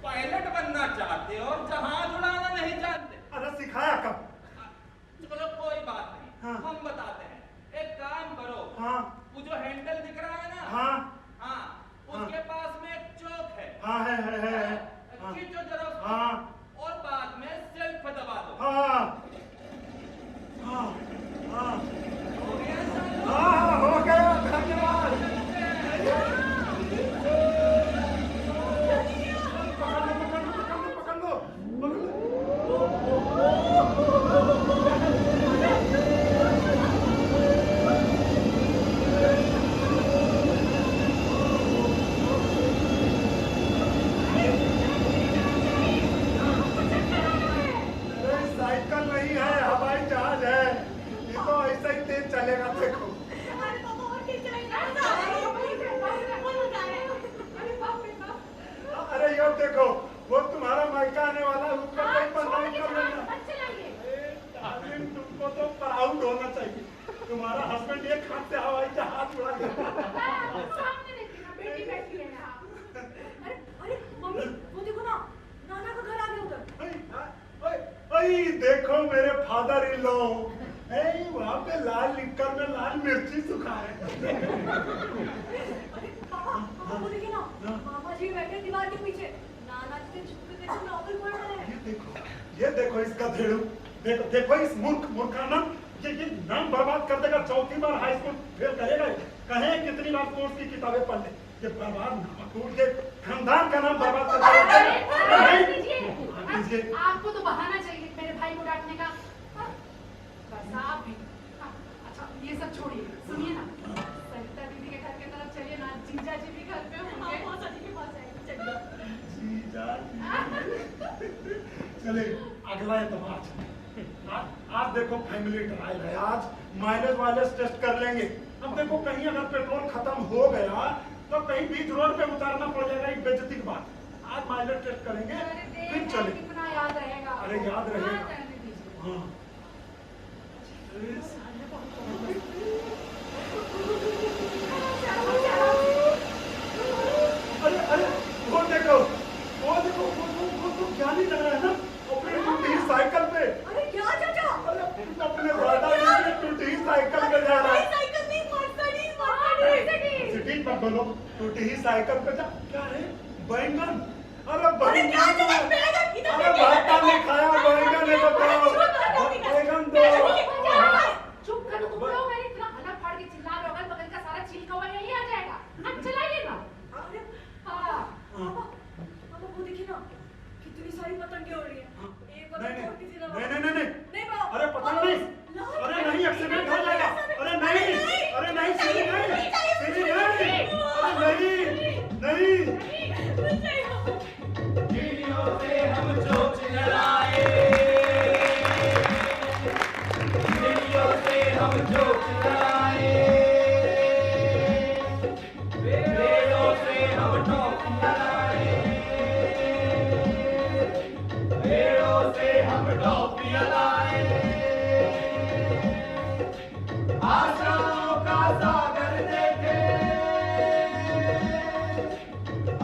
पायलट बनना चाहते हो और जहाज उड़ाना नहीं जानते। अरे सिखाया कब? चलो कोई बात नहीं, हाँ। हम बताते हैं। एक काम करो, हाँ, वो जो हैंडल दिख रहा है ना, हाँ, हाँ, उसके पास में एक चौक है। हाँ है। हाँ, खींचो जरा उसको। हाँ, और बाद में सेल्फ दबा दो। हाँ, हाँ, हाँ, हो गया साहब? हाँ, हो गया, धन्यवाद। पकड़ लो। साइकिल नहीं है, हवाई जहाज है। ये तो ऐसा ही तेज चलेगा, देखो। अरे पापा और तेज चलेगा। अरे बाप रे बाप। अरे यो देखो, वो तुम्हारा मायका आने वाला है, ऊपर हाँ, कहीं पर छोड़ नहीं के कर जहाज लेना। मत चलाइए। डार्लिंग, तुमको तो प्राउड होना चाहिए। तुम्हारा हस्बैंड एक हाथ से हवाई जहाज उड़ा गया। हाँ, सामने देखिए ना, बेटी बैठी है यहाँ। अरे मम्मी, वो देखो ना, नाना का घर आ गया उधर। ओए, देखो मेरे फादर इन लॉ, वहाँ पे लाल लिक्कर में लाल मिर्ची सुखा है। अरे पापा वो देखिए ना, मामा जी बैठे दीवार के पीछे, नाना जी से छुप के कैसे नॉवल पढ़ रहे हैं। ये देखो इसका धेड़ू, देखो इस मूर्खाना, ये नाम बर्बाद कर देगा। चौथी बार हाई स्कूल फेल करेगा। कहें कितनी बार कोर्स की किताबें पढ़ ले, ये बर्बाद नाम के खानदान का नाम बर्बाद कर दीजिए। आपको तो बहाना चाहिए मेरे भाई को डांटने का। बस आप भी। अच्छा ये सब छोड़िए, सुनिए ना, सरिता दीदी के घर के तरफ चलिए ना, जीजा जी भी घर पे होंगे। मौसा जी के पास जाएंगे, चले अगला एतवार। आज देखो फैमिली ट्रायल है, आज माइलेज टेस्ट कर लेंगे। अब देखो कहीं अगर पेट्रोल खत्म हो गया तो कहीं बीच रोड पे उतारना पड़ जाएगा, एक बेइज्जती की बात। आज माइलेज टेस्ट करेंगे, फिर चले। कितना याद रहेगा? अरे याद रहेगा। हाँ, रहने दीजिए। हाँ। अरे वो देखो वो क्या नहीं लग रहा है ना, अपने टूटी साइकिल पे। अरे क्या चाचा? अपने दादा की टूटी साइकिल पे जा रहा है। साइकिल नहीं, मर्सिडीज। सिटी पर बोलो, टूटी ही साइकिल पे जा। क्या है? बैंगन। अरे अरे क्या बैंगन। चाचा, बैंगन इधर अरे भाता ने खाया बैंगन है, बताओ बैंगन दो। चुप करो तुम लोग, मैंने इतना हलक फाड़ के चिल्ला रहे हो, अगर बगल का सारा छील कौवा यही आ जाएगा। अब चलाइए ना। अरे हाँ। पापा वो देखिए ना, कितनी सारी पतंगे उड़ रही हैं। एक पतंग नहीं और किसी ने नहीं पापा। अरे पतंग नहीं, अरे नहीं, एक्सीडेंट हो जाएगा। अरे नहीं, अरे नहीं, सीढ़ी नहीं, सीढ़ी नहीं, अरे नहीं। सीढ़ियों से हम चोच लड़ाए, सीढ़ियों से हम चोच आशाओं का सागर देखे,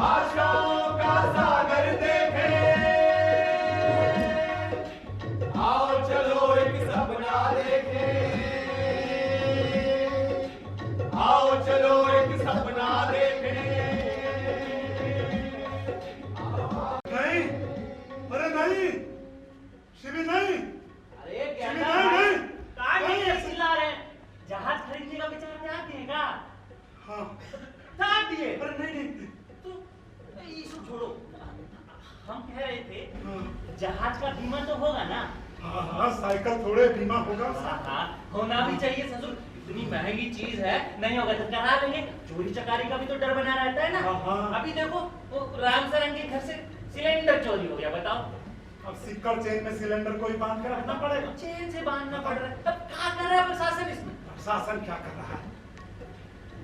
आशाओं का सागर देखे, आओ चलो एक सपना देखे, आओ चलो एक सपना देखे। नहीं, अरे नहीं, शिवी नहीं, अरे क्या नहीं, नहीं, कहाँ नहीं। नहीं चिल्ला रहे हैं? जहाज खरीदने का विचार त्याग दिएगा? हाँ, त्याग दिए? अरे नहीं नहीं, तो ये सब छोड़ो, हम कह रहे थे हाँ, जहाज का बीमा तो होगा ना? हाँ हाँ, साइकिल थोड़े बीमा होगा। हाँ, होना भी चाहिए ससुर, इतनी महंगी चीज है, नहीं होगा तो करा लेंगे। चोरी चकारी का भी तो डर बना रहता है ना। हाँ, हाँ। अभी देखो वो राम सरन के घर से सिलेंडर चोरी हो गया, बताओ। अब सिक्कर चेन में सिलेंडर को ही बांध के रखना पड़ेगा। चेन से बांधना पड़ रहा है, तब क्या कर रहा है प्रशासन इसमें? शासन क्या कर रहा है?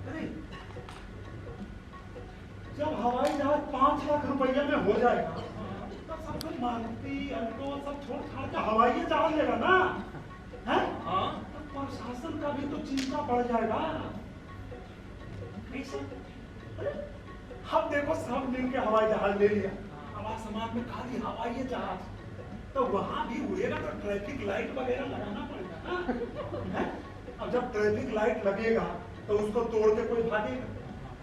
अरे जब हवाई जहाज 5 लाख रुपए में हो जाएगा तब सब कुछ मारुति अल्टो सब छोड़ छाड़ के हवाई जहाज लेगा ना, है? हाँ, तब प्रशासन का भी तो चिंता बढ़ जाएगा। कैसे? हम देखो सब मिल के हवाई जहाज ले लिया, अब समाज में खाली हवाई जहाज, तो वहां भी उड़ेगा तो ट्रैफिक लाइट वगैरह लगाना पड़ेगा ना, है? अब जब ट्रैफिक लाइट लगेगा तो उसको तोड़ के कोई भागेगा,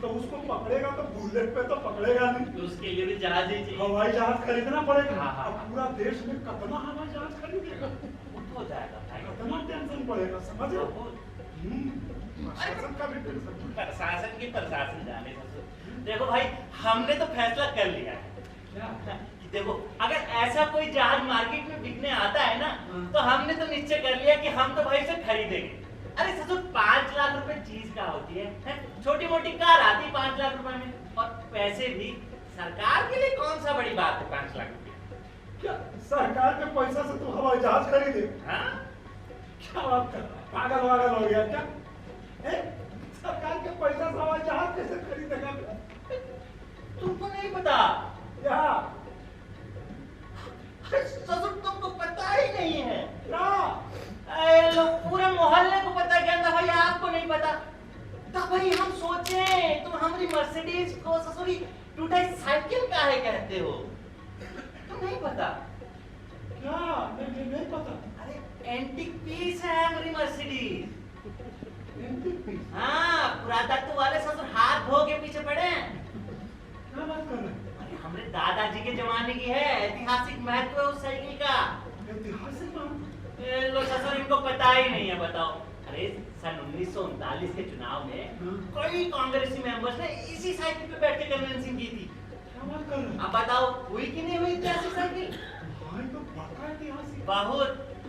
तो उसको पकड़ेगा तो बुलेट पे तो पकड़ेगा नहीं, तो उसके लिए भी जहाज ही चाहिए। हवाई जहाज खरीदना पड़ेगा। हाँ, हाँ। अब पूरा देश में कितना हवाई जहाज खरीदेगा, हो जाएगा भाई। कितना टेंशन पड़ेगा, समझ रहे हो? बहुत। प्रशासन का भी टेंशन। प्रशासन की प्रशासन जाने ससुर। देखो भाई, हमने तो फैसला कर लिया है कि देखो अगर ऐसा कोई जहाज मार्केट में बिकने आता है ना, तो हमने तो निश्चय कर लिया कि हम तो भाई से खरीदेंगे। अरे ससुर 5 लाख रुपए चीज क्या होती है? छोटी मोटी कार आती है 5 लाख रुपए में, और पैसे भी सरकार के लिए कौन सा बड़ी बात है 5 लाख रुपए? क्या सरकार के पैसा से तू हवाई जहाज खरीदे? हाँ? क्या बात कर रहा है? पागल वागल हो गया क्या? सरकार के पैसा से हवाई जहाज कैसे खरीदेगा? तुमको नहीं पता? क्या? ससुर तुमको पता ही नहीं है। क्या? अरे लोग पूरे मोहल्ले को पता क्या था भाई, आपको नहीं पता? तो भाई हम सोचे तुम हमारी मर्सिडीज को ससुरी टूटा साइकिल काहे कहते हो? तुम नहीं पता? क्या? नहीं पता। अरे एंटीक पीस है हमारी मर्सिडीज। Antique piece? हाँ, पुरातत्व वाले ससुर हाथ धो के पीछे पड़े हैं। क्या बात कर रहे हैं? अरे हमारे दादाजी के जमाने की है, ऐतिहासिक महत्व है उस साइकिल का। ऐतिहासिक बात? ये लो ससुर, इनको पता ही नहीं है, बताओ। अरे सन 1939 के चुनाव में कई कांग्रेसी मेंबर्स ने इसी साइकिल पे बैठ के कन्वेंसिंग की थी। क्या बात कर रहे हैं? अब बताओ हुई कि नहीं हुई ऐतिहासिक साइकिल? हाँ, ये तो पक्का ऐतिहासिक। बहुत।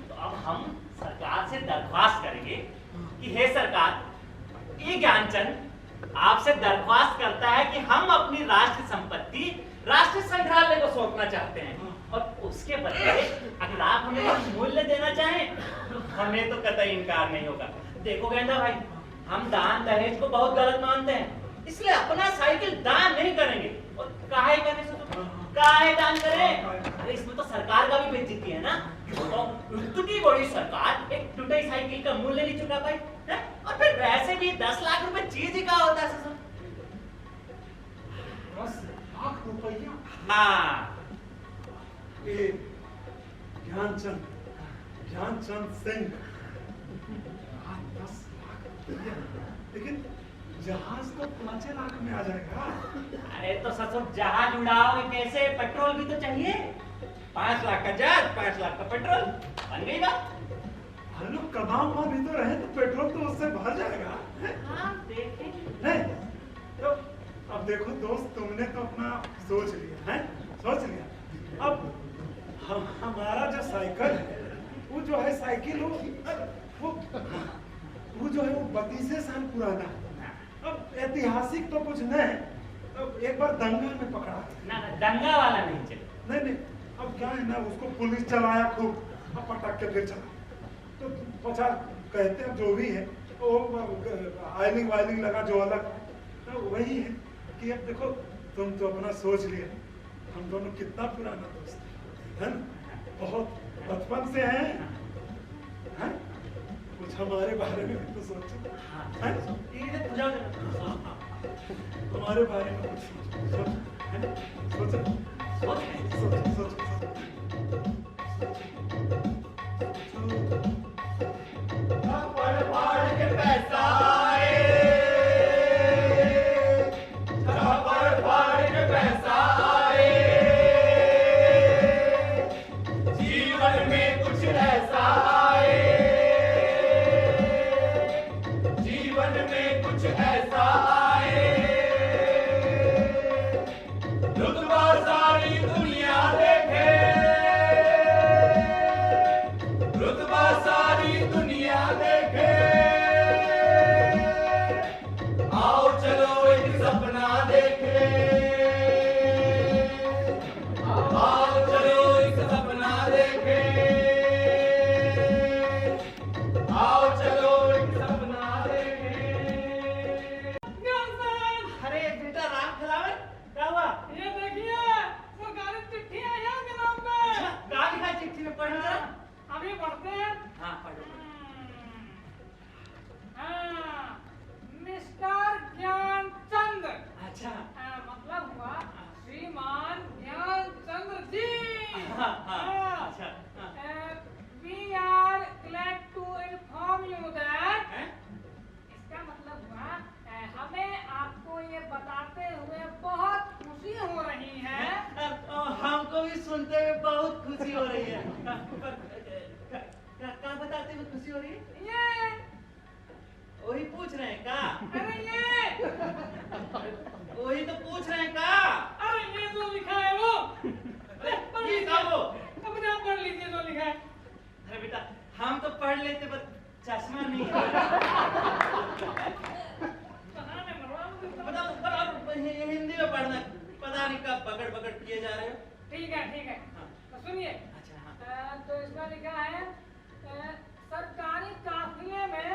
तो अब हम सरकार से दरख्वास्त करेंगे कि हे सरकार, ये ज्ञानचंद आपसे दरख्वास्त करता है कि हम अपनी राष्ट्र संपत्ति राष्ट्रीय संग्रहालय को सौंपना चाहते हैं, और उसके बदले अगर आप हमें कुछ मूल्य देना चाहें तो हमें तो कतई इनकार नहीं होगा। देखो गेंदा भाई, हम दान दहेज को बहुत गलत मानते हैं, इसलिए अपना साइकिल दान नहीं करेंगे। और काहे करने से तो काहे दान करें? अरे इसमें तो सरकार का भी बेइज्जती है ना। तो इतनी बड़ी सरकार एक टूटी साइकिल का मूल्य नहीं चुका पाई है? और फिर वैसे भी 10 लाख रुपए चीज ही कहाँ होता है ससुर? 10 लाख रुपया? हाँ, ये ध्यानचंद सिंह 10 लाख रुपया, लेकिन जहाज तो 5 लाख में आ जाएगा। अरे तो ससुर जहाज उड़ाओगे कैसे? पेट्रोल भी तो चाहिए। 5 लाख का जहाज, 5 लाख का पेट्रोल, बन गई बात। हम लोग कमाम वहां भी तो रहे, तो पेट्रोल तो उससे भर जाएगा। हाँ, देखें। नहीं तो अब देखो दोस्त, तुमने तो अपना सोच लिया है, सोच लिया। अब हमारा जो साइकिल है, वो जो है साइकिल वो जो है वो 32 साल पुराना है। अब ऐतिहासिक तो कुछ नहीं, अब एक बार दंगा में पकड़ा गया। ना दंगा वाला नहीं चले। नहीं, अब क्या है ना, उसको पुलिस चलाया खूब, अब पटक के फिर चला, तो 50 कहते हैं जो भी है, वो आयलिंग वायलिंग लगा जो अलग, तो वही है कि अब देखो तुम तो अपना सोच लिया, हम दोनों कितना पुराना दोस्त है ना, बहुत बचपन से हैं, हैं? कुछ कुछ हमारे बारे में भी तो सोचो। हैं? इधर जाओ जरा। हमारे बारे में कुछ सोचो, हैं? सोचो, सोचो, सोचो, पढ़ के पैसा आए, पढ़ के पैसा आए, जीवन में कुछ ऐसा आए, जीवन में कुछ ऐसा आए, रुतबा सारी दुनिया देखे, रुतबा सारी दुनिया देखे, आओ चलो एक सपना देखे, आओ चलो एक सपना देखे, आओ चलो एक सपना देखे। अरे बेटा राम खिलावन क्या हुआ? ये देखिए सरकारी चिट्ठी आई है आपके नाम पे। क्या लिखा है चिट्ठी में? पढ़ जरा। अभी पढ़ते हैं। हाँ पढ़ो। हाँ, मिस्टर ज्ञानचंद। अच्छा। मतलब हुआ श्रीमान ज्ञानचंद्र जी। अच्छा। We are glad to inform you that हैं? इसका मतलब हुआ हमें आपको ये बताते हुए बहुत खुशी हो रही है। हमको भी सुनते हुए बहुत खुशी हो रही है। क्या बताते हुए खुशी हो रही है? ये वही पूछ रहे हैं का? अरे ये वही तो पूछ रहे हैं का? अरे ये जो लिखा है वो पढ़ ये लीजिए। वो? अपने आप पढ़ लीजिए जो लिखा है। अरे बेटा हम तो पढ़ लेते पर चश्मा नहीं है। बहाने मरवा दो। बताओ हिंदी में पढ़ना, पता नहीं कब पकड़ पकड़ किए जा रहे हो। ठीक है हाँ। तो सुनिए। अच्छा हाँ। तो इसमें लिखा है सरकारी काफिले में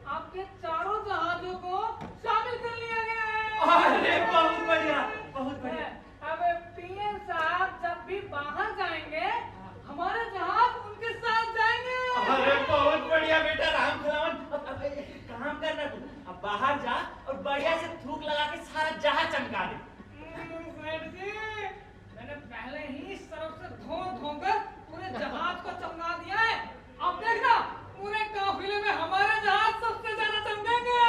आपके चारों जहाजों को शामिल कर लिया गया है। अरे बहुत बढ़िया, बहुत बढ़िया। अब पीएम साहब जब भी बाहर जाएंगे हमारे जहाज उनके साथ जाएंगे। अरे बहुत बढ़िया बेटा राम खिलावन। अब एक काम करना तू, अब बाहर जा और बढ़िया से थूक लगा के सारा जहाज चमका दे। सेठ जी, मैंने पहले ही सरफ से धो कर पूरे जहाज को चमका दिया है। अब देखना पूरे काफिले में हमारे जहाज सबसे ज्यादा चमकेंगे।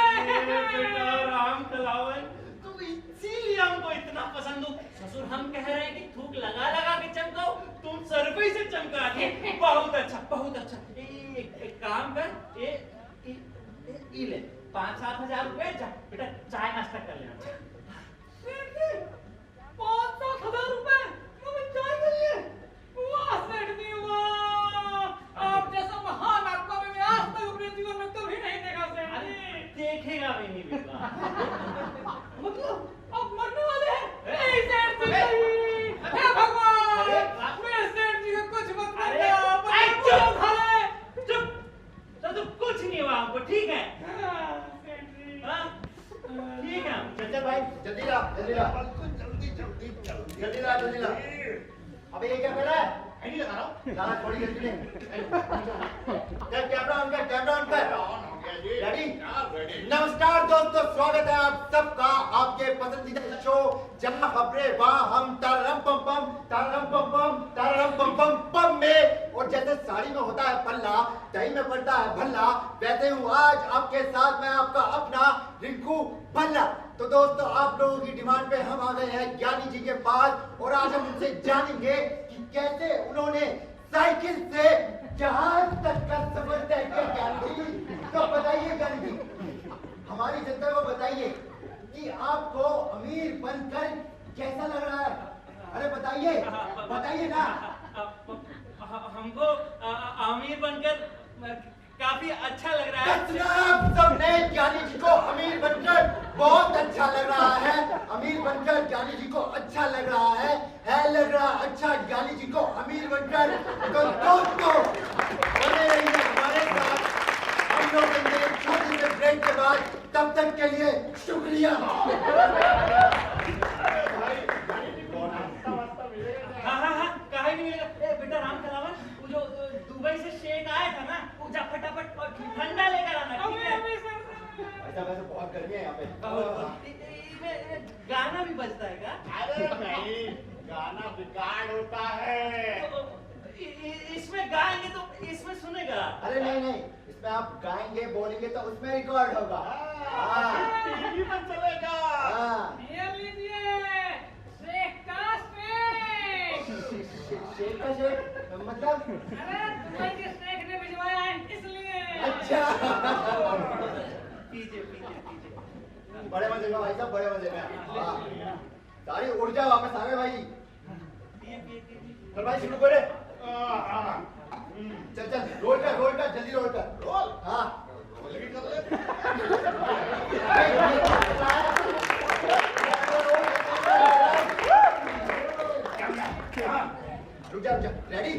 बेटा राम खिलावन तू इसीलिए हमको इतना पसंद हो। ससुर हम कह रहे हैं कि थूक लगा लगा के चमकाओ, तुम सरफे से चमका दे। बहुत अच्छा, बहुत अच्छा। एक काम कर, ये ले 5-7 हजार रुपए, जा बेटा चाय नाश्ता कर लेना। 5-7 हजार रुपए मुझे चाय के लिए? वाह सेठ जी वाह, आप जैसा महान आत्मा में आज तक अपने जीवन में कभी नहीं देखा सेठ जी। देखेगा भी नहीं बेटा। मतलब आप मरने वाले हैं? नहीं सेठ जी नहीं। हे भगवान, मेरे सेठ जी को कुछ मत करना, मुझे खा ले। चुप, तो कुछ नहीं हुआ हमको, ठीक है? सेठ जी हाँ? ठीक है। चंचल भाई जल्दी ला, जल्दी ला, जल्दी ला, जल्दी ला। अबे ये क्या कर रहा है? नहीं लगा रहा हूँ। ला थोड़ी जल्दी ले। कैमरा ऑन कर, कैमरा ऑन कर। रेडी? नमस्कार दोस्तों, स्वागत है आप सबका आपके पसंदीदा शो जहाँ खबरें वहाँ हम तारम पम पम तारम पम पम तारम पम पम पम में। और जैसे साड़ी में होता है पल्ला, दही में पड़ता है भल्ला, वैसे हूँ आज आपके साथ मैं आपका अपना रिंकू भल्ला। तो दोस्तों आप लोगों की डिमांड पे हम आ गए हैं ज्ञानी जी के पास और आज हम उनसे जानेंगे कि कैसे उन्होंने साइकिल से जहाज तक का सफर तय किया। ज्ञानी जी तो बताइए, ज्ञानी जी हमारी जनता को बताइए कि आपको अमीर बनकर कैसा लग रहा है? अरे बताइए, बताइए ना। हमको अमीर बनकर काफी अच्छा लग रहा है। आप सबने ज्ञानी जी को अमीर बनकर बहुत अच्छा लग रहा है। अमीर बनकर ज्ञानी जी को अच्छा लग रहा है लग रहा अच्छा ज्ञानी जी को अमीर बनकर। तो दोस्तों बने रहिए हमारे साथ, हम लोग मिलेंगे छोटे से ब्रेक के बाद। तब तक के लिए शुक्रिया। हाँ, काहे नहीं मिलेगा। बेटा राम खिलावन, वो जो दुबई से शेख आया था ना, वो जा फटाफट ठंडा ऐसा वैसे बहुत गर्मी है यहाँ पे। गाना भी बजता है क्या? अरे नहीं, गाना रिकॉर्ड होता है। इसमें गाएंगे तो इसमें सुनेगा। अरे नहीं नहीं, इसमें आप गाएंगे बोलेंगे तो उसमें रिकॉर्ड होगा। टीवी पर चलेगा। ये लीजिए शेख का शेख। शेख का शेख मतलब? अरे दुबई के शेख ने भिजवाया है इसलिए। अच्छा। पीछे पीछे पीछे। बड़े मजे में भाई साहब, बड़े मजे में। सारी ऊर्जा वापस आ गए भाई। चल भाई शुरू करे। चल चल रोल कर जल्दी रोल कर। रोल? हाँ रोल भी कर ले। रुक जा रेडी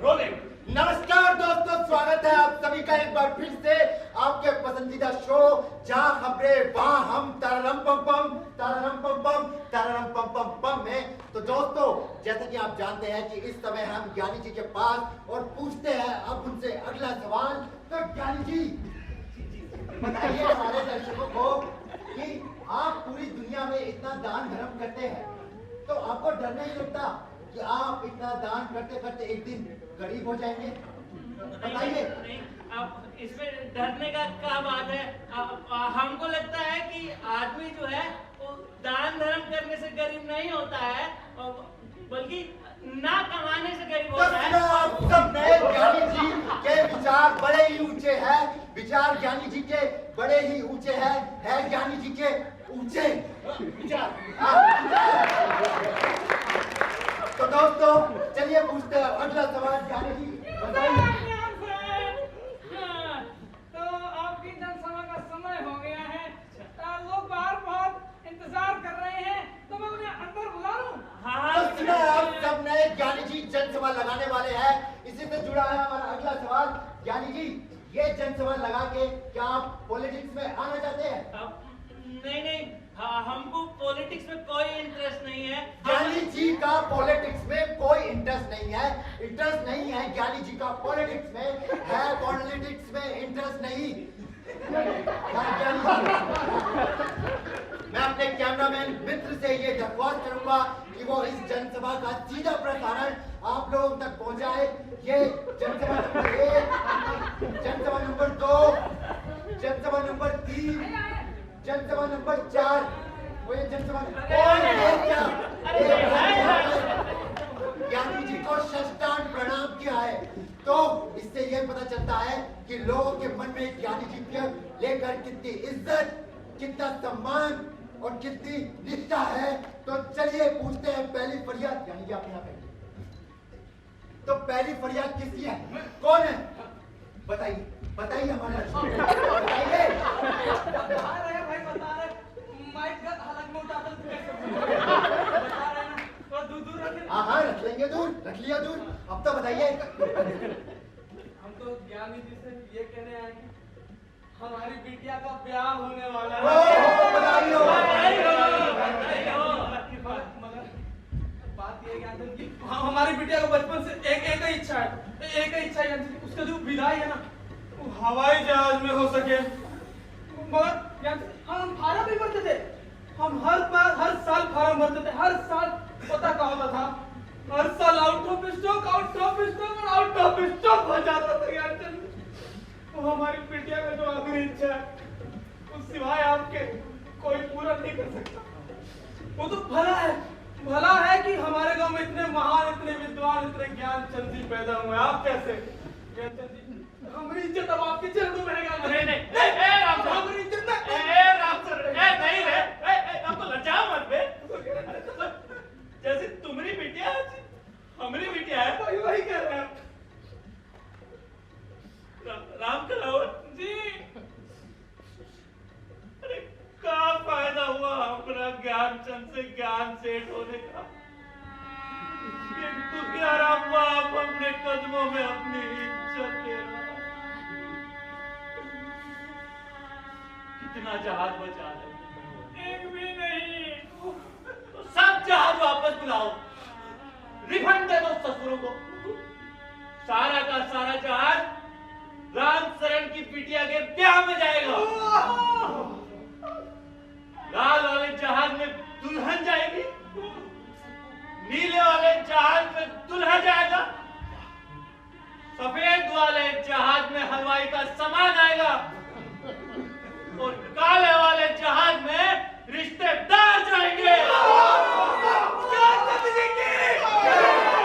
रोलिंग। नमस्कार दोस्तों, स्वागत है आप सभी का एक बार फिर से आपके पसंदीदा शो जहां खबरें वहां हम तारारम पम पम में। तो दोस्तों, जैसा कि आप जानते हैं कि इस समय हम ज्ञानी जी के पास और पूछते हैं अब उनसे अगला सवाल। तो ज्ञानी जी बताइए हमारे दर्शकों को कि आप पूरी दुनिया में इतना दान धर्म करते हैं, तो आपको डर नहीं लगता कि आप इतना दान करते करते एक दिन गरीब हो जाएंगे? बताइए। नहीं, अब इसमें डरने का क्या बात है? हमको लगता है कि आदमी जो है वो दान धर्म करने से गरीब नहीं होता है, बल्कि ना कमाने से गरीब होता है। सब नए ज्ञानी जी के विचार बड़े ही ऊंचे हैं। विचार ज्ञानी जी के बड़े ही ऊंचे हैं। है ज्ञानी जी के ऊंचे विचार। तो दोस्तों चलिए पूछते हैं अगला सवाल। ज्ञानी जी बताइए। तो आपकी जनसभा का समय हो गया है। लोग बाहर बहुत इंतजार कर रहे हैं, तो मैं उन्हें अंदर बुला लूं? तो सुना आप सब नए ज्ञानी जी जनसभा लगाने वाले हैं। इसी से जुड़ा है हमारा अगला सवाल। ज्ञानी जी, ये जनसभा लगा के क्या आप पॉलिटिक्स में आना चाहते हैं? नहीं, हमको पॉलिटिक्स में कोई इंटरेस्ट नहीं है। ज्ञानी जी का पॉलिटिक्स में कोई इंटरेस्ट नहीं है। इंटरेस्ट नहीं है ज्ञानी जी का पॉलिटिक्स में। है पॉलिटिक्स में इंटरेस्ट नहीं। ज्ञानी जी, मैं अपने कैमरामैन मित्र से ये दरख्वास्त करूंगा कि वो इस जनसभा का सीधा प्रसारण आप लोगों तक पहुंचाए। ये जनसभा नंबर 1, जनसभा नंबर 2, जनसभा नंबर 3, जनसभा नंबर 4, वो ये जनसभा ज्ञानी जी को साष्टांग प्रणाम किया है। तो इससे यह पता चलता है कि लोगों के मन में ज्ञानी जी को लेकर कितनी इज्जत, कितना सम्मान और कितनी निष्ठा है। तो चलिए पूछते हैं पहली फरियाद। ज्ञानी जी आप यहाँ बैठिए। तो पहली फरियाद किसकी है? कौन है? बताइए बताइए हमारे बताइए। बता रहे भाई, बता रहे। माइक का हालत में उठा कर बता रहे ना, थोड़ा दूर रखें। हाँ रख लेंगे दूर, रख लिया दूर। अब तो बताइए। हम तो ज्ञानी जी से ये कहने आए कि हमारी बिटिया का ब्याह होने वाला बधाई हो। मगर बात ये ज्ञानी जी कि हमारी बिटिया को बचपन से एक ही इच्छा है, उसका जो विदाई है ना वो हवाई जहाज में हो सके। मगर हम फार्म भी भरते थे। हम हर साल फार्म भरते थे। हर साल पता क्या होता था? हर साल आउट ऑफ स्टॉक हो जाता था यार। वो हमारी बिटिया का जो आखिरी इच्छा है वो सिवाय आपके कोई पूरा नहीं कर सकता। वो तो भला है कि हमारे गांव में इतने महान, इतने विद्वान, इतने ज्ञानचंद जी पैदा हुए। आप कैसे ज्ञानचंद जी? हमारी इज्जत अब आपके चरणों में रहेगा। हमारी इज्जत जैसे तुम्हारी बिटिया हमारी बिटिया है, वही कह रहे हैं राम कलावत जी। अरे क्या फायदा हुआ हमारा ज्ञानचंद से ज्ञान सेठ होने का? ये दुखियाराम बाप अपने कदमों में अपनी इज्जत दे रहा। कितना जहाज बचा है? एक भी नहीं। तो सब जहाज वापस बुलाओ, रिफंड दे दो ससुरों को। सारा का सारा जहाज राम शरण की बिटिया के ब्याह में जाएगा। क्या जाएगा? सफेद वाले जहाज में हलवाई का सामान आएगा और काले वाले जहाज में रिश्तेदार जाएंगे। क्या चंद जी की?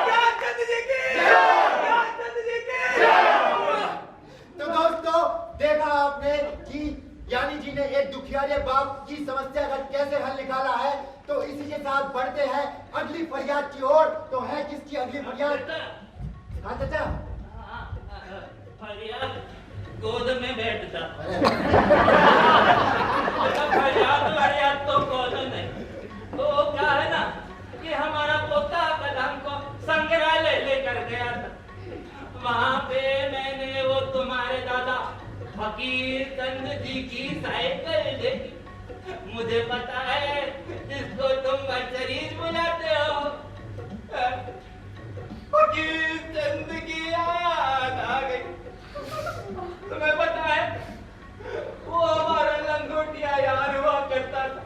क्या चंद जी की? क्या चंद जी की? तो दोस्तों देखा आपने कि ज्ञानी जी ने एक दुखियारे बाप की समस्या का कैसे हल निकाला है। तो इसी के साथ बढ़ते हैं अगली फरियाद की ओर। तो है किसकी अगली फरियाद? हाँ चाचा। फरियाद गोद में बैठता। फरियाद तो गोद में। तो क्या है ना कि हमारा पोता कल हमको संग्रहालय लेकर गया था। वहाँ पे मैंने वो तुम्हारे दादा फकीर चंद जी की साइकिल देखी। मुझे पता है जिसको तुम मर्सरीज बुलाते हो। फकीर चंद की याद आ गई। तुम्हें पता है वो हमारा लंगोटिया यार हुआ करता था।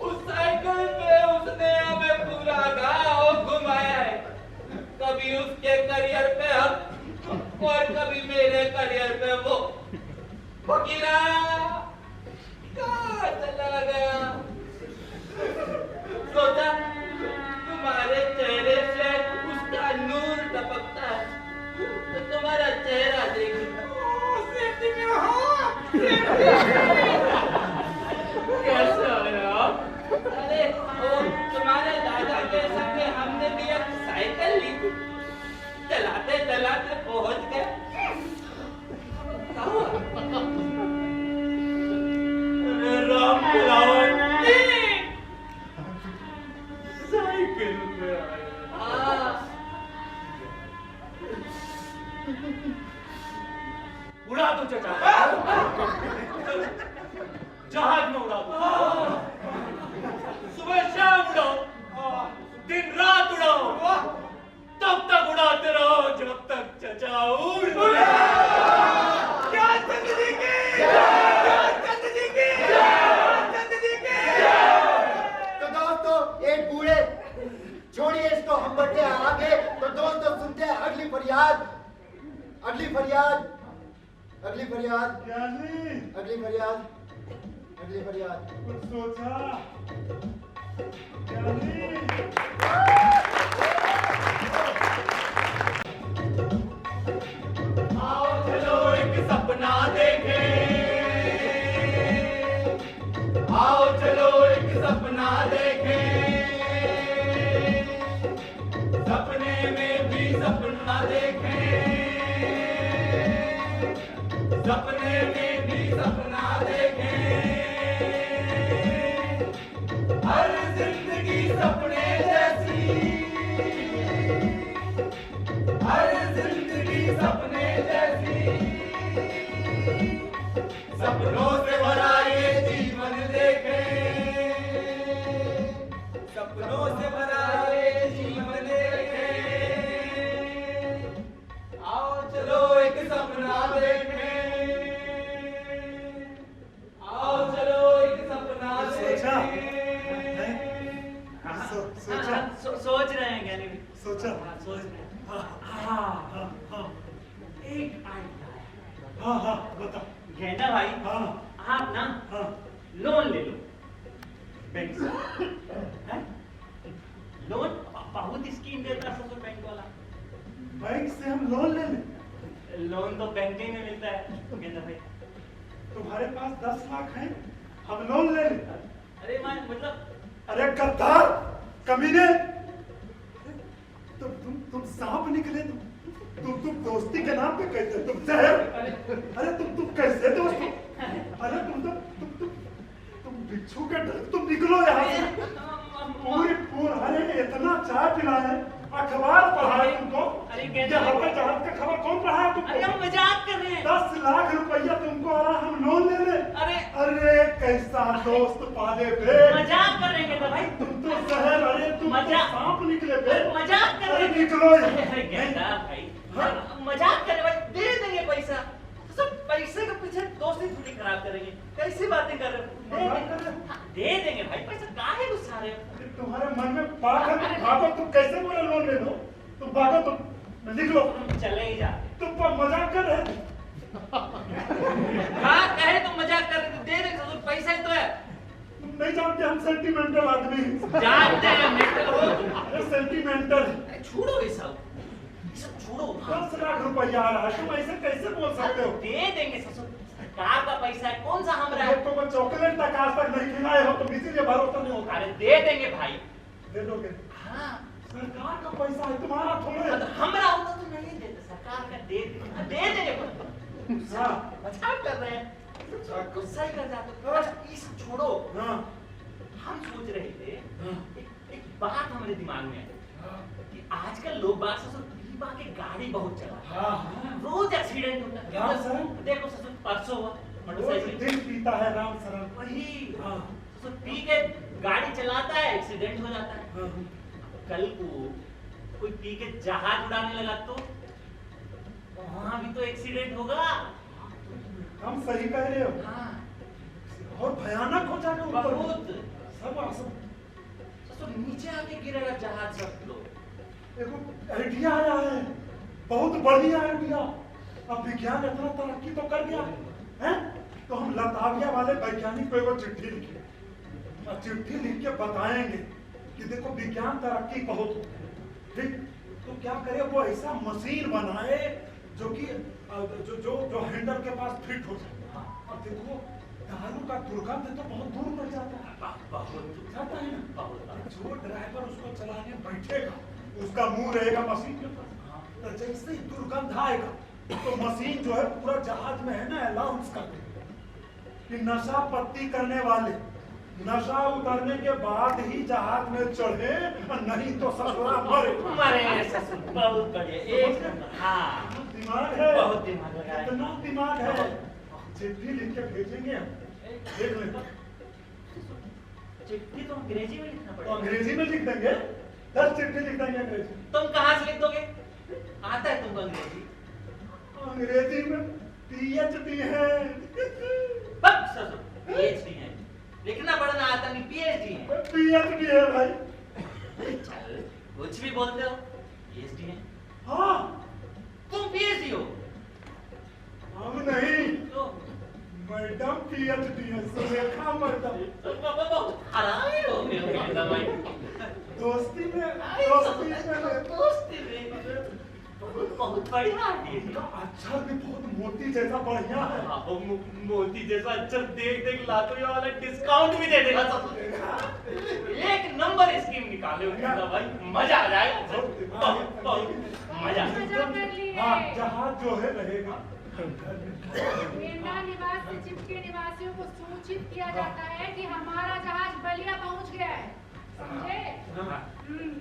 उस साइकिल पे उसने हमें पूरा गांव घुमाया है। कभी उसके करियर पे हम और कभी मेरे करियर पे वो। फकीरा कहाँ चला गया? सोचा तुम्हारे चेहरे से उसका नूर टपकता है तो तुम्हारा चेहरा देखो। कैसे हो रहे हो? अरे वो तुम्हारे दादा के संग हमने भी एक साइकिल ली थी। चलाते चलाते पहुंच गए। राम साइकिल पे आया। उड़ा दो चचा। जहाज में उड़ा दो। सुबह शाम उड़ाओ, दिन रात उड़ाओ, तब तक उड़ाते रहो जब तक चचा उड़ क्या चंद जी की? क्या चंद जी की? चंद जी की? तो दोस्तों एक बूढ़े छोड़िए इसको, हम बढ़ते हैं आगे। तो दोस्तों सुनते हैं अगली फरियाद। अगली फरियाद। अगली फरियाद। ज्ञानी अगली फरियाद। अगली फरियाद। कुछ सोचा? ज्ञानी आओ चलो एक सपना देखें। आओ चलो एक सपना देखें। सपने में भी सपना देखें। सपने में भी सपना देखें। हर जिंदगी सपने जैसी। हर जिंदगी सपने जैसी। सपनों से भरा ये जीवन देखें। सपनों से भरा ये जीवन देखें। आओ चलो एक सपना देखें। आओ चलो एक सपना सोचा? देखें। सोचा? सोच रहे हैं ज्ञानी भी। सोचा? सोच रहे हैं। हाँ हाँ एक आइडिया है। हाँ हाँ बता। गेंदा भाई हाँ आप ना हाँ लोन ले लो बैंक से। हैं? लोन बहुत स्कीम देता है ससुर बैंक वाला। बैंक से हम लोन ले लें? लोन तो बैंक ही में मिलता है गेंदा भाई। तुम्हारे पास 10 लाख हैं, हम लोन ले लें? अरे मैं मतलब अरे गद्दार कमीने, तुम सांप निकले। तुम दोस्ती के नाम पे कैसे? तुम जहर। अरे तुम कैसे दोस्त? अरे तुम बिच्छू के डर, तुम निकलो यहाँ से। पूरी अरे इतना चाय पिलाए, अखबार पढ़ाए तुमको। यहाँ पे जहाज का खबर कौन पढ़ाया तुमको? अरे हम मजाक कर रहे हैं। 10 लाख रुपया तुमको आ रहा, हम लोन ले ले। अरे कैसा दोस्त पाले बे। मजाक कर रहे हैं गेंदा भाई। तुम तो जहर। अरे तुम तो सांप निकले बे। मजाक कर रहे हैं। निकलो गेंदा भाई मजाक कर रहे भाई। दे देंगे पैसा। सब पैसे के पीछे दोस्ती थोड़ी खराब करेंगे। कैसी बातें कर रहे हो? दे देंगे भाई पैसा। काहे गुस्सा रहे हो? तुम्हारे मन में पाप है, भागो। तुम कैसे बोले लोन ले लो? तुम भागो, तुम लिख लो। तुम चले ही जाते। तुम पर मजाक कर रहे थे। हाँ कहे तुम मजाक कर रहे थे, दे दे ससुर, पैसा ही तो है। तुम नहीं जानते हम सेंटिमेंटल आदमी हैं। जानते हैं मेंटल हो तुम। अरे सेंटिमेंटल। छोड़ो ये सब छोड़ो। 10 लाख रुपया आ रहा है, तुम ऐसे कैसे बोल सकते हो? दे देंगे ससुर, सरकार का पैसा है, कौन सा हमरा है? लोगों को चॉकलेट तक आज तक नहीं खिलाए हो, तुम इसीलिए भरोसा नहीं होता। अरे दे देंगे भाई। दे दोगे? हाँ सरकार का पैसा है, तुम्हारा थोड़े। तो हमरा होता तो नहीं देते, सरकार का दे देंगे। हाँ। मजाक कर रहे हैं, गुस्सा ही कर जाते। अच्छा ये सब छोड़ो। हाँ। हम सोच रहे थे एक बात हमारे दिमाग में आई कि आजकल लोग बात ससुर पीपा के गाड़ी बहुत चला, हाँ। रोज एक्सीडेंट होता है। हाँ, सर। देखो ससुर परसों हुआ रोज मोटरसाइकिल, दिन पीता है राम शरण। वही हाँ। ससुर पी के गाड़ी चलाता है, एक्सीडेंट हो जाता है। हाँ। कल को कोई पी के जहाज उड़ाने लगा तो वहां भी तो एक्सीडेंट होगा। हम सही कह रहे हो। हाँ और भयानक हो जाएगा ऊपर। बहुत। सब ससुर नीचे आके गिरेगा जहाज सब लोग। देखो आइडिया आया है, बहुत बढ़िया आइडिया। अब विज्ञान इतना तरक्की तो कर गया है, तो हम लताविया वाले वैज्ञानिक को एगो चिट्ठी लिखे और चिट्ठी लिख के बताएंगे कि देखो विज्ञान तरक्की बहुत हो गई, ठीक? तो क्या करे, वो ऐसा मशीन बनाए जो कि जो जो जो हैंडल के पास फिट हो जाए। और देखो दारू का दुर्गंध तो बहुत दूर तक जाता है, बहुत जाता है ना। बहुत। जो ड्राइवर उसको चलाने बैठेगा, उसका मुंह रहेगा मशीन के पास, तो जैसे ही दुर्गंध आएगा तो मशीन जो है पूरा जहाज में है ना अनाउंस कर देगी कि नशा पत्ती करने वाले नशा उतरने के बाद ही जहाज में चढ़े, नहीं तो ससुरा मरे। मरे ससुर, बहुत बढ़िया, एक नंबर। हाँ दिमाग है, बहुत दिमाग लगाया। इतना दिमाग है। चिट्ठी लिख के भेजेंगे हम, देख लेना। चिट्ठी तो अंग्रेजी में लिखना तो पड़ेगा। अंग्रेजी में लिख देंगे, 10 चिट्ठी लिख देंगे अंग्रेजी में। तुम कहाँ से लिख दोगे? आता है तुमको अंग्रेजी? अंग्रेजी में PhD है। बस ससुर, PhD है, लिखना पढ़ना आता नहीं, PhD है। PhD है भाई। चल कुछ भी बोलते हो, PhD है। हाँ, तुम PhD हो? हम नहीं, तो मैडम PhD है, सुरेखा मैडम। तुम बहुत हरामी हो गए हो भाई। दोस्ती में दोस्ती में बहुत बढ़िया है। अच्छा भी बहुत मोती जैसा बढ़िया है। मोती जैसा अच्छा देख देख लाखों वाला डिस्काउंट भी दे देगा सब। एक नंबर स्कीम निकाले हो भाई, मजा आ जाएगा। बहुत मजा। मजा कर लिए। हाँ, जहाज जो है रहेगा। मेंढा निवास से चिपके निवासियों को सूचित किया जाता है कि हमारा जहाज बलिया पहुंच गया है, समझे?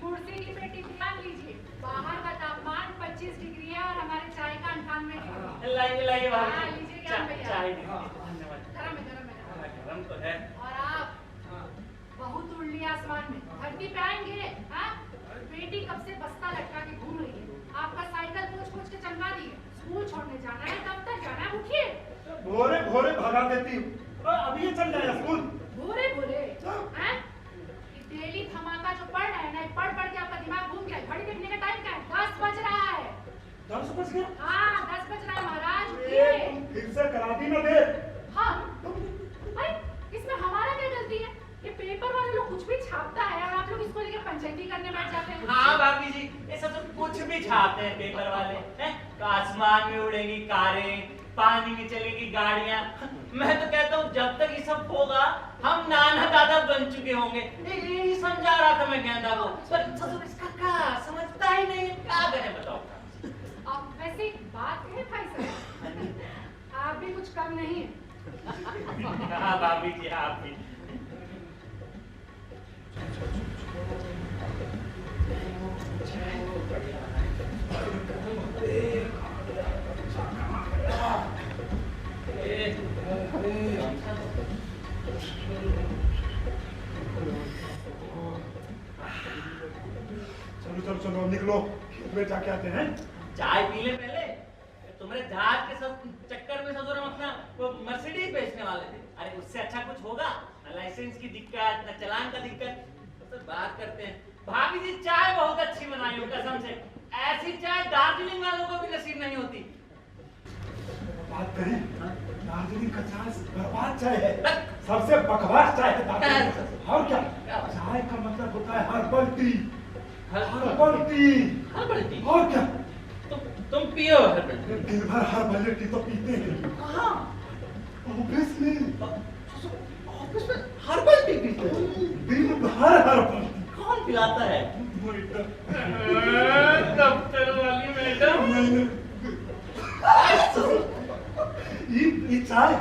कुर्सी की पेटी ध्यान लीजिए, बाहर का तापमान 25 डिग्री है और हमारे चाय का 98 डिग्री। लाइए हाँ, लीजिए ज्ञान भैया। चाय धन्यवाद। गरम है। गरम तो है। और आप बहुत उड़ लिया आसमान में, धरती पे आएंगे। हाँ, बेटी कब से बस्ता लटका के घूम रही है, आपका साइकिल पूछ के चमका दी है। स्कूल छोड़ने जाना है, दफ्तर जाना है, उठिए। भोरे भोरे भगा देती हूँ, अभी ये चल जाएगा स्कूल। भोरे हैं? डेली धमाका जो पढ़ रहे हैं ना, पढ़ के आपका दिमाग घूम गया। घड़ी देखने का टाइम क्या है? 10 बज रहा है। 10 बज गया? हाँ 10 बज रहा है महाराज, तुम उठिए। फिर से करा दी ना दे। हम भाई, इसमें हमारा क्या गलती है? ये पेपर वाले लोग कुछ भी छापता है और आप लोग इसको लेकर पंचायती करने बैठ जाते हैं। हाँ भाभी जी, ये सब तो कुछ भी छापते हैं पेपर वाले हैं। आसमान में उड़ेंगी कारें, पानी में चलेगी गाड़ियां। मैं तो कहता हूँ जब तक ये सब होगा हम नाना दादा बन चुके होंगे। यही समझा रहा था मैं गेंदा को, पर ससुर इसका क्या समझता ही नहीं। क्या करें बताओ? अब वैसे एक बात है भाई साहब, आप भी कुछ कम नहीं है। हाँ भाभी जी, आप भी। चलो निकलो, खेत में जाके आते हैं। चाय पी ले पहले। तुम्हारे जहाज के सब चक्कर में ससुर हम अपना वो मर्सिडीज बेचने वाले थे। अरे उससे अच्छा कुछ होगा ना, लाइसेंस की दिक्कत ना चालान का दिक्कत। तो बात करते हैं। भाभी जी चाय बहुत अच्छी बनाई हो कसम से, ऐसी चाय दार्जिलिंग वालों को भी नसीब नहीं होती। बात करें, दार्जिलिंग का चाय बर्बाद चाय है, सबसे बकवास चाय है दार्जिलिंग। और क्या, चाय का मतलब होता है herbal tea. Herbal tea, herbal tea. और क्या, तुम पियो हर्बल टी। दिन भर हर्बल टी तो पीते हैं। कहाँ? ऑफिस में ऑफिस में हर्बल टी पीते हो? दिन भर हर्बल टी। कौन पिलाता है? दफ्तर वाली मैडम। ये चाय,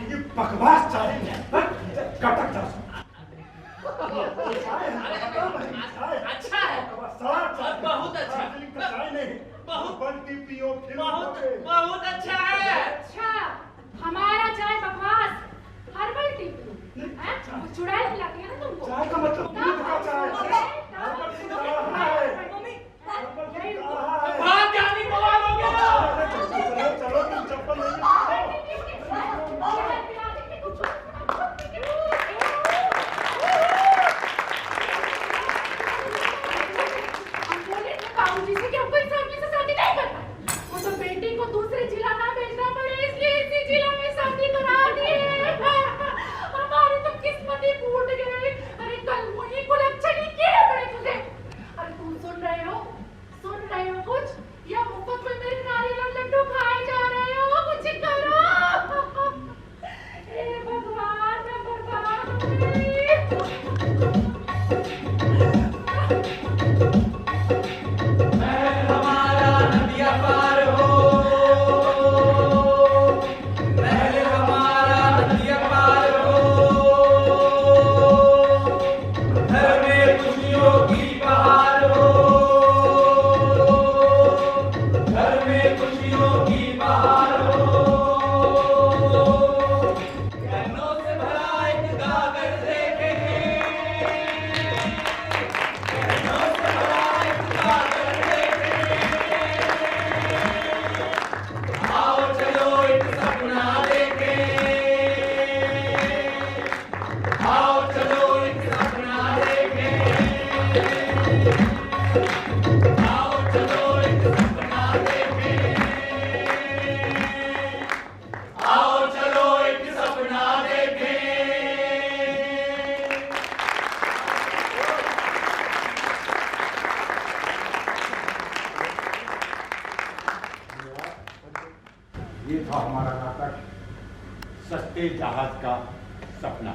ये बकवास चाय है। कटक जा। अच्छा है, बहुत अच्छा, चाय नहीं, बहुत बल्टी पियो, बहुत अच्छा है। अच्छा, हमारा चाय बकवास, हर्बल टी पियो, हैं? वो चुड़ैल खिलाती है ना तुमको। चाय का मतलब दूध का चाय है। हर्बल टी काढ़ा है। मम्मी हर्बल टी काढ़ा है। बहुत जानी बवाल हो गया। चलो तुम चप्पल नहीं बाबूजी से क्या कोई सामने से शादी नहीं करता। वो तो बेटी को दूसरे जिला ना भेजना पड़े इसलिए इसी जिला में शादी करा दी। हमारी तो किस्मत ही फूट गई। अरे कल वही को लक्षण ही कीड़े पड़े तुझे। अरे तुम सुन रहे हो कुछ, या मुफ्त में मेरे नारियल और लड्डू खाए जा रहे हो? कुछ करो। हे भगवान, मैं बर्बाद हो गई। महल हमारा नदिया पार हो, महल हमारा नदिया पार हो, घर में खुशियों की बहार हो, घर में खुशियों की बहार हो। गहनों से भरा एक गागर देखेंगे, गहनों से भरा एक गागर देखेंगे, आओ चलो एक सपना देखें, आओ चलो एक सपना देखें, आओ चलो एक सपना देखें, आओ चलो एक सपना देखें। ये था हमारा नाटक सस्ते जहाज का सपना।